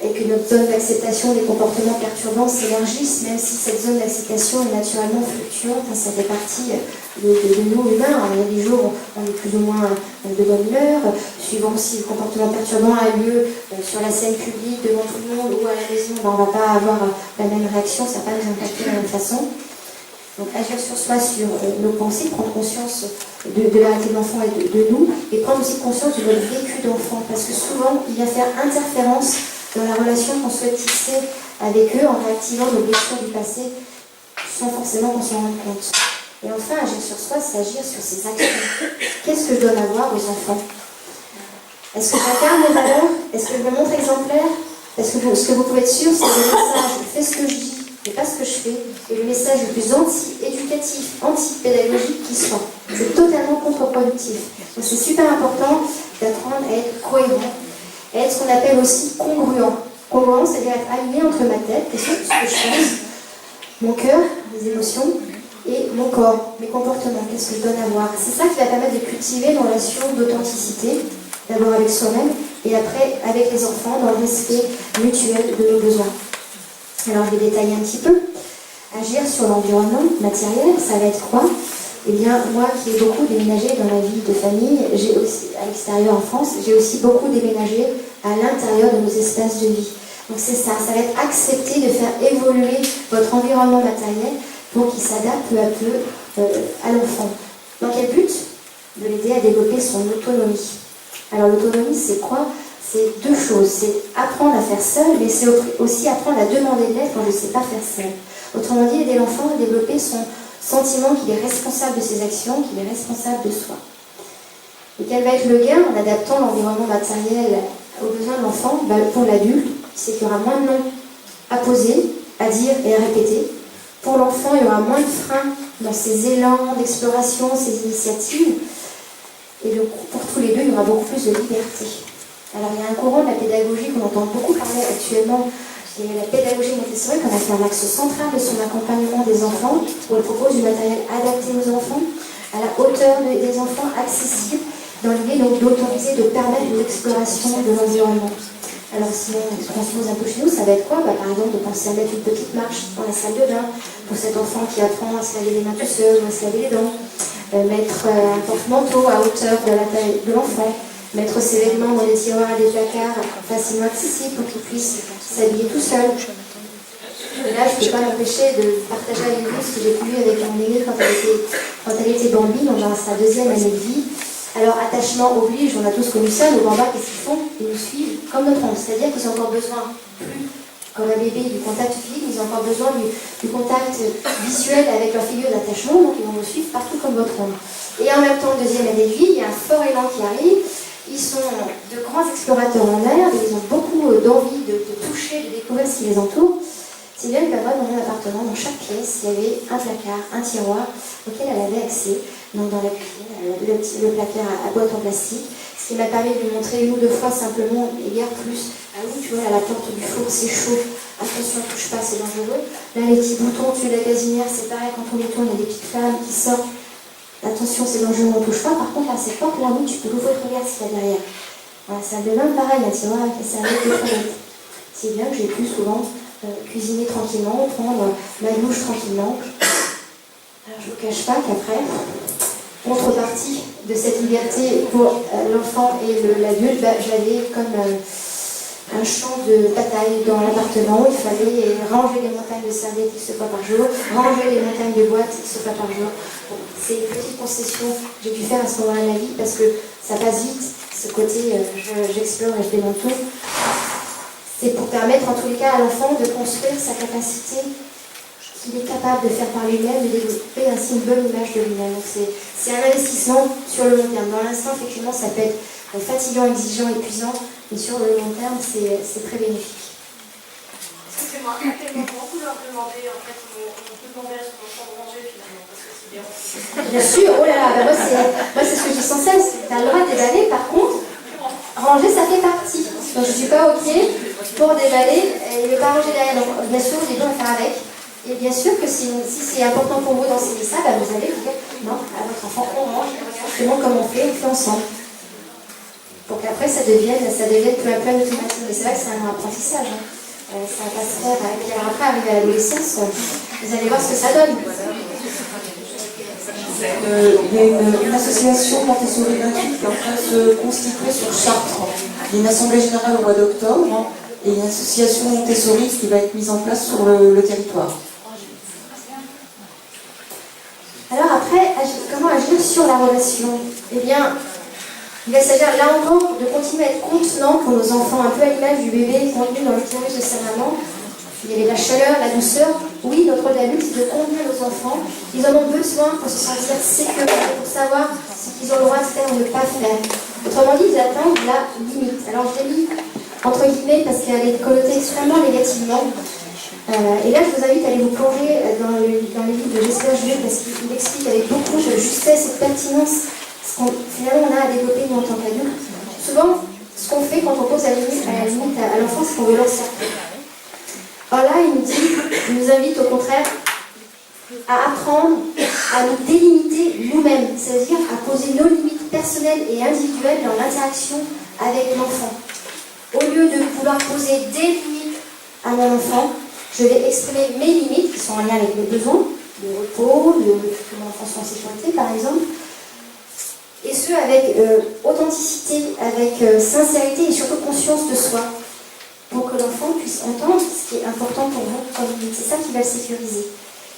et que notre zone d'acceptation des comportements perturbants s'élargisse, même si cette zone d'acceptation est naturellement fluctuante, ça fait partie de nous humains. Il y a des jours où on est plus ou moins de bonne humeur, suivant si le comportement perturbant a lieu sur la scène publique, devant tout le monde, ou à la maison, on ne va pas avoir la même réaction, ça ne va pas nous impacter de la même façon. Donc agir sur soi, sur nos pensées, prendre conscience de la réalité de l'enfant et de nous, et prendre aussi conscience de notre vécu d'enfant, parce que souvent il y a faire interférence dans la relation qu'on souhaite tisser avec eux en réactivant nos blessures du passé sans forcément qu'on s'en rende compte. Et enfin, agir sur soi, c'est agir sur ses actions. Qu'est-ce que je donne à voir aux enfants? Est-ce que j'incarne mes valeurs? Est-ce que je me montre exemplaire? Est-ce que ce que vous pouvez être sûr, c'est le message, je fais ce que je dis, je ne fais pas ce que je fais, et le message le plus anti-éducatif, anti-pédagogique qui soit. C'est totalement contre-productif. Donc c'est super important d'apprendre à être cohérent, et être ce qu'on appelle aussi congruent. Congruent, c'est-à-dire être aligné entre ma tête, ce que je pense, mon cœur, mes émotions, et mon corps, mes comportements, qu'est-ce que je donne à voir. C'est ça qui va permettre de cultiver une relation d'authenticité, d'abord avec soi-même, et après avec les enfants, dans le respect mutuel de nos besoins. Alors je vais détailler un petit peu. Agir sur l'environnement matériel, ça va être quoi? Eh bien, moi qui ai beaucoup déménagé dans ma vie de famille, j'ai aussi, à l'extérieur en France, j'ai aussi beaucoup déménagé à l'intérieur de nos espaces de vie. Donc c'est ça, ça va être accepter de faire évoluer votre environnement matériel pour qu'il s'adapte peu à peu à l'enfant. Dans quel but? De l'aider à développer son autonomie. Alors l'autonomie, c'est quoi? C'est deux choses. C'est apprendre à faire seul, mais c'est aussi apprendre à demander de l'aide quand je ne sais pas faire seul. Autrement dit, aider l'enfant à développer son sentiment qu'il est responsable de ses actions, qu'il est responsable de soi. Et quel va être le gain en adaptant l'environnement matériel aux besoins de l'enfant? Pour l'adulte, c'est qu'il y aura moins de noms à poser, à dire et à répéter. Pour l'enfant, il y aura moins de freins dans ses élans d'exploration, ses initiatives. Et pour tous les deux, il y aura beaucoup plus de liberté. Alors il y a un courant de la pédagogie qu'on entend beaucoup parler actuellement, c'est la pédagogie Montessori, qu'on a fait un axe central de son accompagnement des enfants, où elle propose du matériel adapté aux enfants, à la hauteur des enfants, accessible, dans l'idée donc d'autoriser, de permettre l'exploration de l'environnement. Alors sinon, on se pose un peu chez nous, ça va être quoi? Par exemple, de penser à mettre une petite marche dans la salle de bain, pour cet enfant qui apprend à se laver les mains tout seul, ou à se laver les dents, mettre un porte-manteau à hauteur de la taille de l'enfant, mettre ses vêtements dans les tiroirs et des placards facilement accessibles pour qu'il puisse s'habiller tout seul. Et là, je ne peux pas m'empêcher de partager avec vous ce que j'ai pu avec mon aînée quand elle était bambine, dans sa deuxième année de vie. Alors, attachement oblige, on a tous connu ça, nos bambins, qu'est-ce qu'ils font? Ils nous suivent comme notre oncle, c'est-à-dire qu'ils ont encore besoin, plus comme un bébé, du contact physique, ils ont encore besoin du contact visuel avec leur figure d'attachement, donc ils vont nous suivre partout comme votre oncle. Et en même temps, deuxième année de vie, il y a un fort élan qui arrive. Ils sont de grands explorateurs en herbe, ils ont beaucoup d'envie de toucher, de découvrir ce qui les entoure. C'est bien que dans mon appartement, dans chaque pièce, il y avait un placard, un tiroir auquel elle avait accès. Donc dans la cuisine, le placard à boîte en plastique, ce qui m'a permis de lui montrer une ou deux fois simplement, et hier plus, ah oui, tu vois, à la porte du four, c'est chaud, attention, touche pas, c'est dangereux. Là, les petits boutons au-dessus de la gazinière, c'est pareil, quand on les tourne, il y a des petites flammes qui sortent. Attention, c'est dangereux, on ne touche pas. Par contre, là, cette porte, là, oui, tu peux l'ouvrir, regarde ce qu'il y a derrière. Voilà, ça devient pareil, un tiroir avec les serviettes de toilette. C'est bien que j'ai pu souvent cuisiner tranquillement, prendre ma douche tranquillement. Alors, je ne vous cache pas qu'après, contrepartie de cette liberté pour l'enfant et l'adulte, j'avais comme un champ de bataille dans l'appartement. Il fallait ranger les montagnes de serviettes X fois par jour, ranger les montagnes de boîtes X fois par jour. Bon, c'est une petite concession que j'ai dû faire à ce moment-là de ma vie parce que ça passe vite, ce côté j'explore et je démonte tout. C'est pour permettre en tous les cas à l'enfant de construire sa capacité qu'il est capable de faire par lui-même et de développer ainsi une bonne image de lui-même. Donc c'est un investissement sur le long terme. Dans l'instant, effectivement, ça peut être fatigant, exigeant, épuisant, mais sur le long terme, c'est très bénéfique. Excusez-moi, à quel moment vous leur demandez, en fait, on peut demander à son enfant de ranger finalement, parce que c'est bien. Bien sûr, oh là là, moi c'est ce que je dis sans cesse, tu as le droit de déballer, par contre, ranger ça fait partie. Donc je ne suis pas OK pour déballer et ne pas ranger derrière. Donc bien sûr, les deux on va faire avec. Et bien sûr que si c'est important pour vous d'enseigner ça, vous allez vous dire non, à votre enfant, on range, forcément comme on fait ensemble. pour qu'après ça devienne peu à peu un automatisme. Et c'est vrai que c'est un apprentissage. Hein. Ça va se faire. Et puis alors après, arriver à l'adolescence, vous allez voir ce que ça donne. Il y a une association Montessori gratuite qui est en train de se constituer sur Chartres. Il y a une assemblée générale au mois d'octobre et une association Montessori qui va être mise en place sur le territoire. Alors après, comment agir sur la relation? Eh bien, il va s'agir là encore de continuer à être contenant pour nos enfants, un peu à l'image du bébé contenu dans l'utérus de sa maman. Il y avait la chaleur, la douceur. Oui, notre rôle d'adulte, c'est de conduire nos enfants. Ils en ont besoin pour se sentir sécurisés, pour savoir ce qu'ils ont le droit de faire ou de ne pas faire. Autrement dit, ils atteignent la limite. Alors je l'ai mis entre guillemets parce qu'elle est connotée extrêmement négativement. Et là, je vous invite à aller vous plonger dans les livres de Jesper Jules parce qu'il explique avec beaucoup de justesse et de pertinence ce qu'on finalement on a à développer nous en tant qu'adultes. Souvent, ce qu'on fait quand on pose à la limite à l'enfant, c'est qu'on veut l'encercler. Or là, il nous invite au contraire à apprendre à nous délimiter nous-mêmes, c'est-à-dire à poser nos limites personnelles et individuelles dans l'interaction avec l'enfant. Au lieu de vouloir poser des limites à mon enfant, je vais exprimer mes limites qui sont en lien avec mes besoins, le repos, que mon enfant soit en sécurité par exemple, et ce avec authenticité, avec sincérité et surtout conscience de soi, pour que l'enfant puisse entendre ce qui est important pour vous comme limite. C'est ça qui va le sécuriser.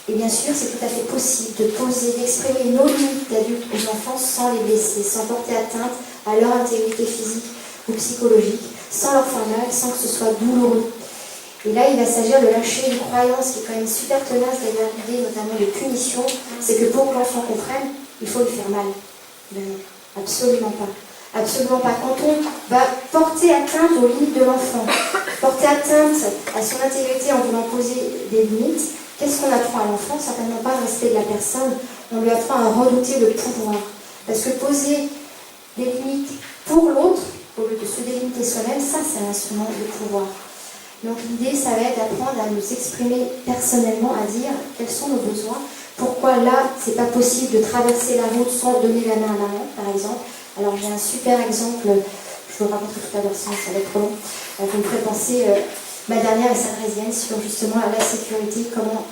Et bien sûr, c'est tout à fait possible de poser, d'exprimer nos limites d'adultes aux enfants sans les blesser, sans porter atteinte à leur intégrité physique ou psychologique, sans leur faire mal, sans que ce soit douloureux. Et là, il va s'agir de lâcher une croyance qui est quand même super tenace derrière l'idée, notamment de punition, c'est que pour que l'enfant comprenne, il faut lui faire mal. Ben non, absolument pas. Absolument pas. Quand on va porter atteinte aux limites de l'enfant, porter atteinte à son intégrité en voulant poser des limites, qu'est-ce qu'on apprend à l'enfant? Certainement pas le respect de la personne. On lui apprend à redouter le pouvoir. Parce que poser des limites pour l'autre, au lieu de se délimiter soi-même, ça c'est un instrument de pouvoir. Donc l'idée, ça va être d'apprendre à nous exprimer personnellement, à dire quels sont nos besoins, pourquoi là, c'est pas possible de traverser la route sans donner la main à maman, par exemple. Alors j'ai un super exemple, je vous le raconterai tout à l'heure, sinon ça va être trop long. Vous me ferez penser, ma dernière est sarrésienne sur justement la sécurité, comment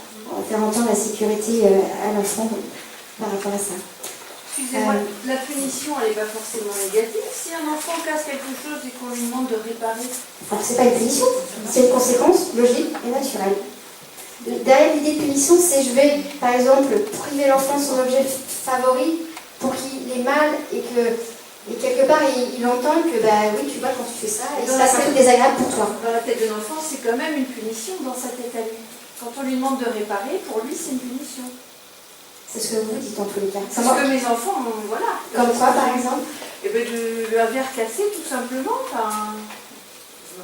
faire entendre la sécurité à l'enfant par rapport à ça. Excusez-moi, la punition, elle n'est pas forcément négative. Si un enfant casse quelque chose et qu'on lui demande de réparer. Alors c'est pas une punition, c'est une conséquence logique et naturelle. Derrière l'idée de punition, c'est je vais, par exemple, priver l'enfant de son objet favori pour qu'il ait mal et quelque part il entend que bah oui, tu vois, quand tu fais ça, et ça serait désagréable pour toi. Dans la tête de l'enfant, c'est quand même une punition dans sa tête à lui. Quand on lui demande de réparer, pour lui, c'est une punition. C'est ce que vous dites en tous les cas. C'est ce que mes enfants, voilà. Comme quoi, par exemple? Eh bien, un verre cassé, tout simplement. Enfin,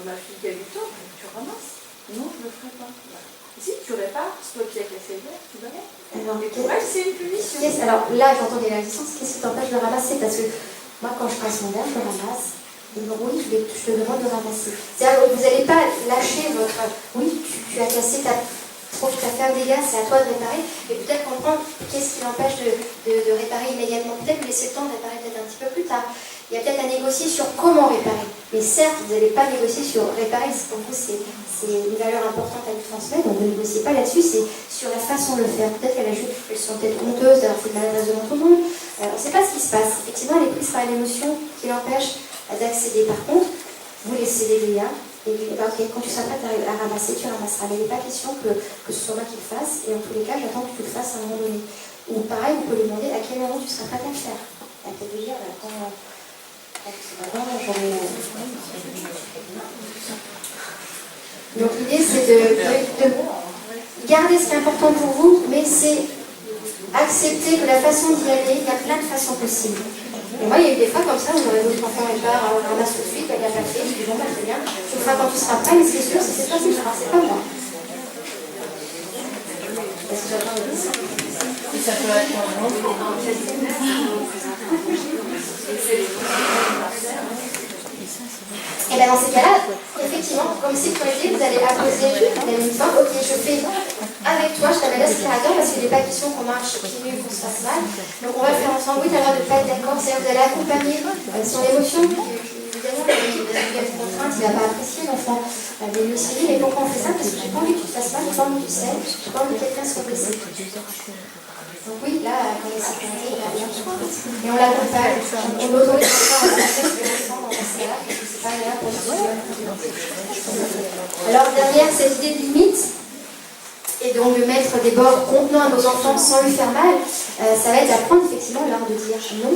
ma fille qui a 8 ans, tu ramasses. Non, je ne le ferai pas. Voilà. Si tu répares, c'est toi qui as cassé le verre, tu vas mettre. Et pour elle, c'est une punition. Alors là, j'entends des résistances. Qu'est-ce qui t'empêche de ramasser? Parce que moi, quand je passe mon verre, je le ramasse. Et oui, je te demande de ramasser. C'est-à-dire, vous n'allez pas lâcher votre... Oui, tu as cassé ta... Tu as fait un dégât, c'est à toi de réparer, et peut-être comprendre qu'est-ce qui l'empêche de réparer immédiatement. Peut-être lui laisser le temps de réparer peut-être un petit peu plus tard. Il y a peut-être à négocier sur comment réparer. Mais certes, vous n'allez pas négocier sur réparer, pour vous c'est une valeur importante à lui transmettre, donc ne négociez pas là-dessus, c'est sur la façon de le faire. Peut-être qu'elles sont peut-être honteuses d'avoir fait de maladresse devant tout le monde. On ne sait pas ce qui se passe. Effectivement, elle est prise par une émotion qui l'empêche d'accéder. Par contre, vous laissez des liens. Et bah, ok, quand tu seras prête à ramasser, tu ramasseras. Mais il n'est pas question que ce soit moi qui le fasse. Et en tous les cas, j'attends que tu le fasses à un moment donné. Ou pareil, vous pouvez lui demander à quel moment tu seras prête à le faire. Elle peut lui dire, quand c'est pas bon, j'en ai... Donc l'idée, c'est de garder ce qui est important pour vous, mais c'est accepter que la façon d'y aller, il y a plein de façons possibles. Et moi, il y a eu des fois comme ça, où j'aurais voulu l'enfant répare, on ramasse tout de suite, elle n'a pas fait, je dis bon, bah, très bien, tu le feras quand tu seras prêt, mais ce qui est sûr, c'est que c'est toi qui le feras, c'est pas moi. Est-ce que j'attends le ça peut être et bien dans ces cas-là, effectivement, comme sécurité, vous allez apposer la limite fin. Ok, je fais avec toi, je t'amène l'aspirateur parce qu'il n'est pas question qu'on marche pieds nus, qu'on se fasse mal. Donc on va le faire ensemble. Oui, tu as le droit de ne pas être d'accord. C'est-à-dire vous allez accompagner son émotion qui rien, il va subir des contraintes, il ne va pas apprécier l'enfant. Mais lui aussi dit, mais pourquoi on fait ça? Parce que j'ai pas envie que tu te fasses mal, j'ai pas envie que tu saignes, j'ai pas envie que quelqu'un soit blessé. Donc oui, là, quand il est sécurisé, il a un choix. Et on l'accompagne, on l'autorise encore à passer dans ces là, parce que c'est pas agréable pour lui. Alors derrière cette idée de limite, et donc de mettre des bords contenants à nos enfants sans lui faire mal, ça va être d'apprendre effectivement l'art de dire non.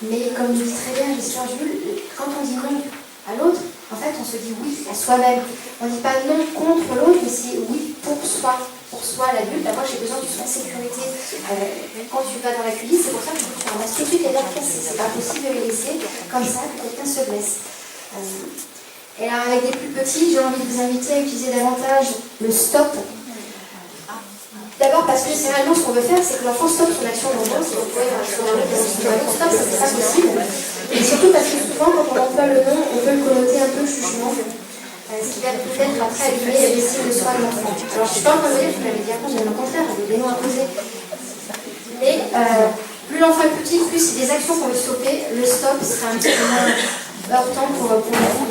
Mais comme le dit très bien l'histoire Jules, quand on dit non à l'autre, en fait on se dit oui à soi-même. On ne dit pas non contre l'autre, mais c'est oui pour soi. Pour soi, l'adulte, d'abord j'ai besoin que tu sois en sécurité quand tu vas dans la cuisine, c'est pour ça que tu ramasses tout de suite les verres cassés. C'est pas possible de les laisser comme ça, que quelqu'un se blesse. Et alors avec des plus petits, j'ai envie de vous inviter à utiliser davantage le stop. D'abord parce que généralement ce qu'on veut faire, c'est que l'enfant stoppe son action dangereuse. Vous pouvez sur la route, stop, ça c'est pas possible. Et surtout parce que souvent quand on emploie le nom, on peut le connoter un peu jugement. Ce qui va peut-être après allumer l'estime de soi de l'enfant. Alors je ne suis pas en train de dire que la médiation, bien au contraire, avec des noms imposés. Mais plus l'enfant est petit, plus c'est des actions qu'on veut stopper, le stop sera un petit peu moins heurtant pour l'enfant.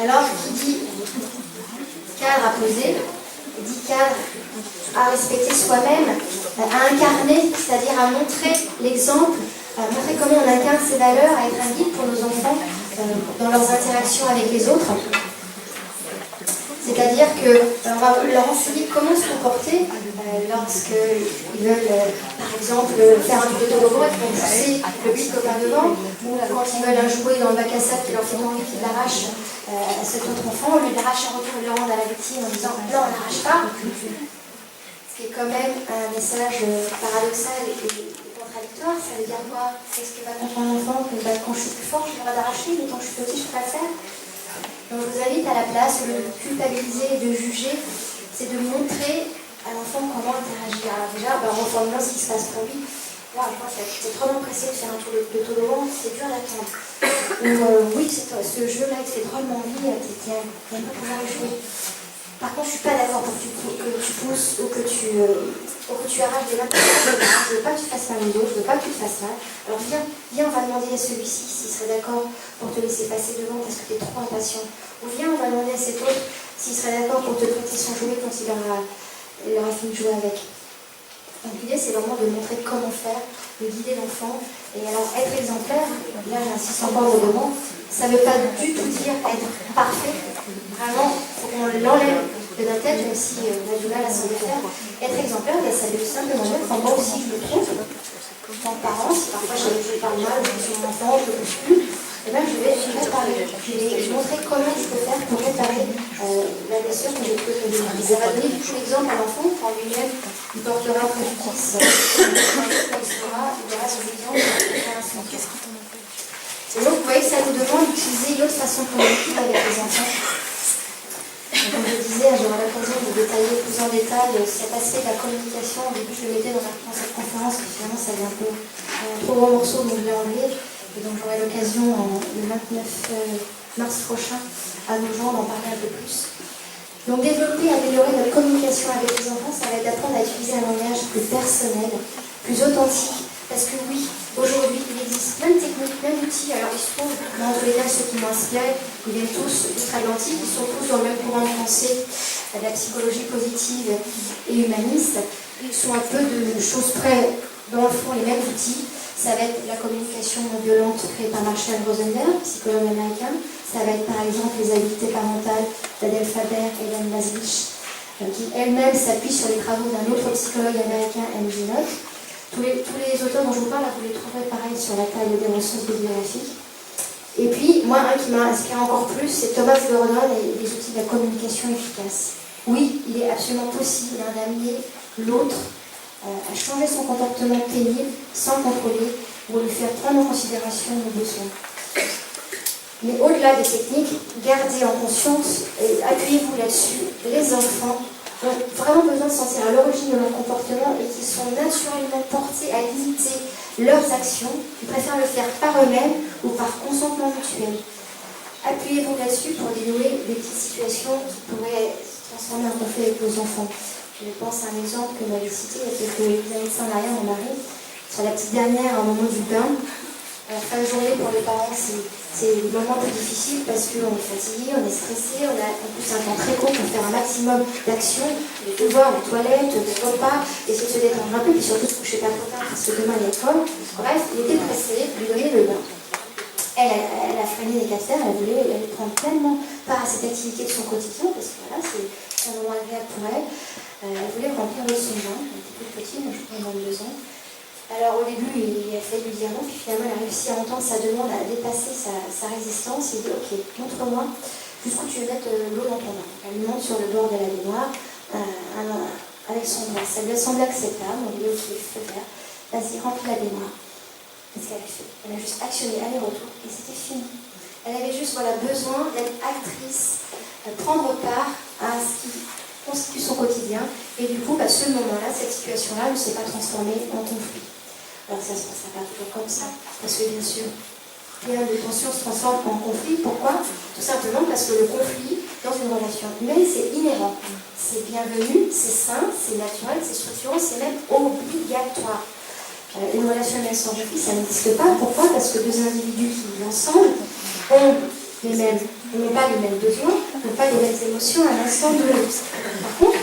Alors qui dit cadre à poser, dit cadre à respecter soi-même, à incarner, c'est-à-dire à montrer l'exemple, à montrer comment on incarne ses valeurs, à être un guide pour nos enfants dans leurs interactions avec les autres. C'est-à-dire qu'on va leur enseigner comment se comporter lorsqu'ils veulent, par exemple, faire un truc de toboggan et qu'ils vont pousser le petit copain devant, ou quand ils veulent un jouet dans le bac à sable qui leur fait envie qu'ils l'arrachent à cet autre enfant, au lieu de l'arracher en retour et de le rendre à la victime en disant non, on ne l'arrache pas. Ce qui est quand même un message paradoxal et contradictoire. Ça veut dire quoi? Qu'est-ce que va comprendre l'enfant? Que quand je suis plus fort, je vais d'arracher, mais quand je suis petit, je peux pas le faire. Donc je vous invite à la place de culpabiliser et de juger, c'est de montrer à l'enfant comment interagir. Alors déjà, en reformulant ce qui se passe pour lui. Là, je pense que c'est trop pressé de faire un tour de toboggan, c'est dur d'attendre. Ou oui, ce jeu-là, il te fait drôlement envie, t'aimes pas pouvoir le jouer. Par contre, je ne suis pas d'accord pour que tu pousses ou que tu arraches des mains. Je ne veux pas que tu fasses mal aux autres, je ne veux pas que tu te fasses mal. Alors viens, on va demander à celui-ci s'il serait d'accord pour te laisser passer devant parce que tu es trop impatient. Ou viens, on va demander à cet autre s'il serait d'accord pour te prêter son jouet quand il aura fini de jouer avec. Donc l'idée, c'est vraiment de montrer comment faire, de guider l'enfant. Et alors, être exemplaire, là j'insiste encore au devant, ça ne veut pas du tout dire être parfait. Vraiment, il faut qu'on l'enlève de notre tête, même si on a du mal à s'en défaire. Être exemplaire, ça veut simplement dire quand moi aussi je me trompe, en parent, si parfois je parle mal sur mon enfant, je ne pousse plus, et bien je vais réparer. Je vais montrer comment je peux faire pour réparer la blessure que j'ai pu donner. Ça va donner du coup l'exemple à l'enfant quand lui-même il portera préjudice. Il aura son exemple à son tour. Et donc vous voyez que ça nous demande d'utiliser une autre façon de communiquer avec les enfants. Comme je disais, j'aurai l'occasion de détailler plus en détail cet aspect de la communication. Au début, je le mettais dans cette conférence, mais finalement, ça avait un peu trop gros morceau, donc je l'ai enlevé. Et donc, j'aurai l'occasion le 29 mars prochain à nos gens d'en parler un peu plus. Donc, développer et améliorer notre communication avec les enfants, ça va être d'apprendre à utiliser un langage plus personnel, plus authentique. Parce que oui, aujourd'hui, il existe plein de techniques, plein d'outils. Alors, il se trouve, moi, en tous les cas, ceux qui m'ont inspiré, ils viennent tous d'outre-Atlantique, ils sont tous dans le même courant de pensée, de la psychologie positive et humaniste. Ils sont un peu de choses près, dans le fond, les mêmes outils. Ça va être la communication non violente créée par Marshall Rosenberg, psychologue américain. Ça va être, par exemple, les habiletés parentales d'Adèle Faber et d'Anne Maslich, qui elle-même s'appuie sur les travaux d'un autre psychologue américain, M.J. Locke. Tous les auteurs dont je vous parle, vous les trouverez pareil sur la taille des ressources bibliographiques. Et puis, moi, un qui m'a inspiré encore plus, c'est Thomas Gordon et les outils de la communication efficace. Oui, il est absolument possible d'amener l'autre à changer son comportement pénible sans contrôler ou lui faire prendre en considération nos besoins. Mais au-delà des techniques, gardez en conscience et appuyez-vous là-dessus, les enfants ont vraiment besoin de sentir à l'origine de leur comportement et qui sont naturellement portés à limiter leurs actions, ils préfèrent le faire par eux-mêmes ou par consentement mutuel. Appuyez-vous là-dessus pour dénouer des petites situations qui pourraient se transformer en conflit avec vos enfants. Je pense à un exemple que m'avait cité il y a quelques années en arrière, mon mari, sur la petite dernière au moment du bain. À la fin de journée, pour les parents, c'est le moment plus difficile parce qu'on est fatigué, on est stressé, on a en plus un temps très court pour faire un maximum d'actions, les devoirs, les toilettes, les repas, essayer de se détendre un peu, puis surtout se coucher pas trop tard parce que demain il y a l'école. Bref, il était pressé de lui donner le bain. Elle a freiné les cafetières, elle voulait prendre pleinement part à cette activité de son quotidien parce que voilà, c'est un moment agréable pour elle. Elle voulait remplir de son bain, elle était toute petite, moi je crois moins de 2 ans. Alors au début, il a failli lui dire non, puis finalement elle a réussi à entendre sa demande, à dépasser sa résistance. Il dit ok, montre-moi jusqu'où tu veux mettre l'eau dans ton bain. Elle lui monte sur le bord de la baignoire avec son doigt. Ça lui a semblé acceptable, on lui dit ok, feu vert, vas-y, remplis la baignoire. Qu'est-ce qu'elle a fait? Elle a juste actionné aller-retour et c'était fini. Elle avait juste besoin d'être actrice, prendre part à ce qui constitue son quotidien. Et du coup, ce moment-là, cette situation-là ne s'est pas transformée en conflit. Alors ça ne se passera pas toujours comme ça, parce que bien sûr, rien de tension se transforme en conflit. Pourquoi? Tout simplement parce que le conflit, dans une relation humaine, c'est inhérent. C'est bienvenu, c'est sain, c'est naturel, c'est structurant, c'est même obligatoire. Une relation humaine sans conflit, ça n'existe pas. Pourquoi? Parce que deux individus qui vivent ensemble n'ont pas les mêmes besoins, n'ont pas les mêmes émotions à l'instant de l'autre. Par contre,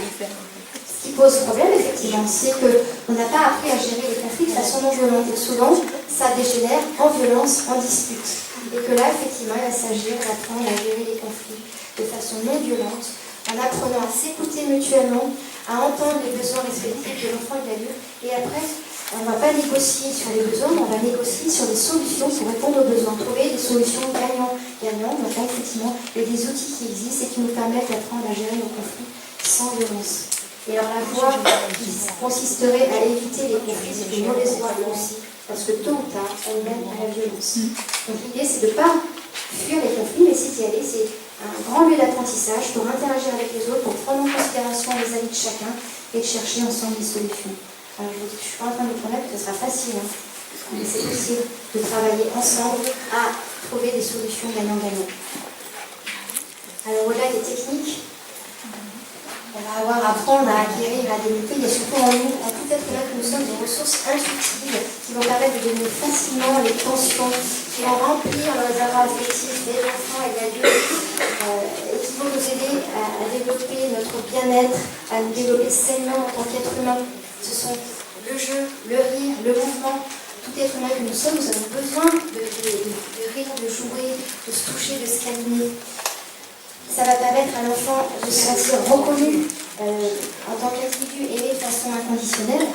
ce qui pose problème, effectivement, c'est qu'on n'a pas appris à gérer les conflits de façon non violente. Et souvent, ça dégénère en violence, en dispute. Et que là, effectivement, il va s'agir d'apprendre à gérer les conflits de façon non violente, en apprenant à s'écouter mutuellement, à entendre les besoins respectifs de l'enfant et de l'adulte. Et après, on ne va pas négocier sur les besoins, mais on va négocier sur des solutions pour répondre aux besoins. Trouver des solutions gagnant-gagnant. Donc là, effectivement, il y a des outils qui existent et qui nous permettent d'apprendre à gérer nos conflits sans violence. Et alors la voie qui consisterait à éviter les conflits, c'est une mauvaise voie aussi, parce que tôt ou tard, elle mène à la violence. Donc l'idée, c'est de ne pas fuir les conflits, mais c'est d'y aller. C'est un grand lieu d'apprentissage pour interagir avec les autres, pour prendre en considération les avis de chacun et de chercher ensemble des solutions. Alors je vous dis que je ne suis pas en train de vous promettre que ce sera facile, hein, mais c'est possible de travailler ensemble à trouver des solutions gagnant-gagnant. Alors au-delà des techniques, on va apprendre à acquérir, à développer, il y a surtout en nous, en tout être humain que nous sommes, des ressources intuitives qui vont permettre de donner facilement les tensions, qui vont remplir les avoirs affectifs des enfants et des adultes, et qui vont nous aider à développer notre bien-être, à nous développer sainement en tant qu'être humain. Ce sont le jeu, le rire, le mouvement. Tout être humain que nous sommes, nous avons besoin de rire, de jouer, de se toucher, de se câliner. Ça va permettre à l'enfant de se sentir reconnu en tant qu'individu aimé de façon inconditionnelle.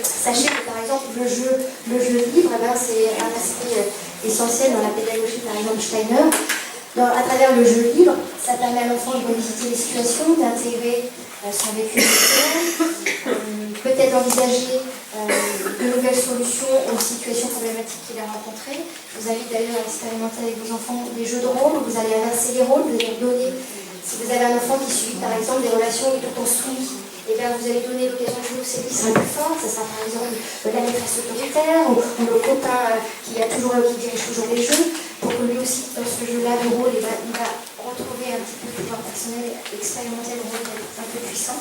Sachez que par exemple le jeu libre, c'est un aspect essentiel dans la pédagogie par exemple Steiner. À travers le jeu libre, ça permet à l'enfant de revisiter les situations, d'intégrer son vécu personnel, peut-être envisager de nouvelles solutions aux situations problématiques qu'il a rencontrées. Je vous invite d'ailleurs à expérimenter avec vos enfants des jeux de rôle où vous allez inverser les rôles, vous allez donner, si vous avez un enfant qui subit par exemple des relations autoconstruites, et bien vous allez donner l'occasion de jouer au celui qui sera le plus fort, ça sera par exemple la maîtresse autoritaire ou le copain qui dirige toujours les jeux, pour que lui aussi dans ce jeu-là de rôle, il va retrouver un petit peu de pouvoir personnel, expérimenter le rôle un peu puissant.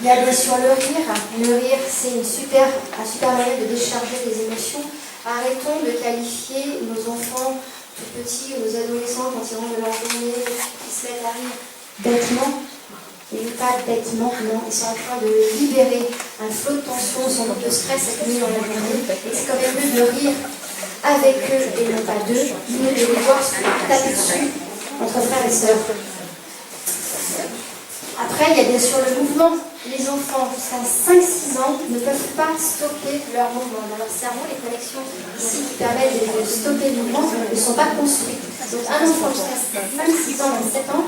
Il y a bien sûr le rire. Le rire, c'est un super moyen de décharger des émotions. Arrêtons de qualifier nos enfants tout petits, nos adolescents, quand ils rentrent de leur journée, qui se mettent à rire bêtement. Et pas bêtement, non. Ils sont en train de libérer un flot de tension, sans doute de stress accumulé dans la journée. Et c'est quand même mieux de rire avec eux et non pas d'eux, mieux de les voir se taper dessus entre frères et sœurs. Après, il y a bien sûr le mouvement. Les enfants jusqu'à 5-6 ans ne peuvent pas stopper leur mouvement. Dans leur cerveau, les connexions ici qui permettent de stopper le mouvement ne sont pas construites. Donc un enfant jusqu'à 5-6 ans, 7 ans,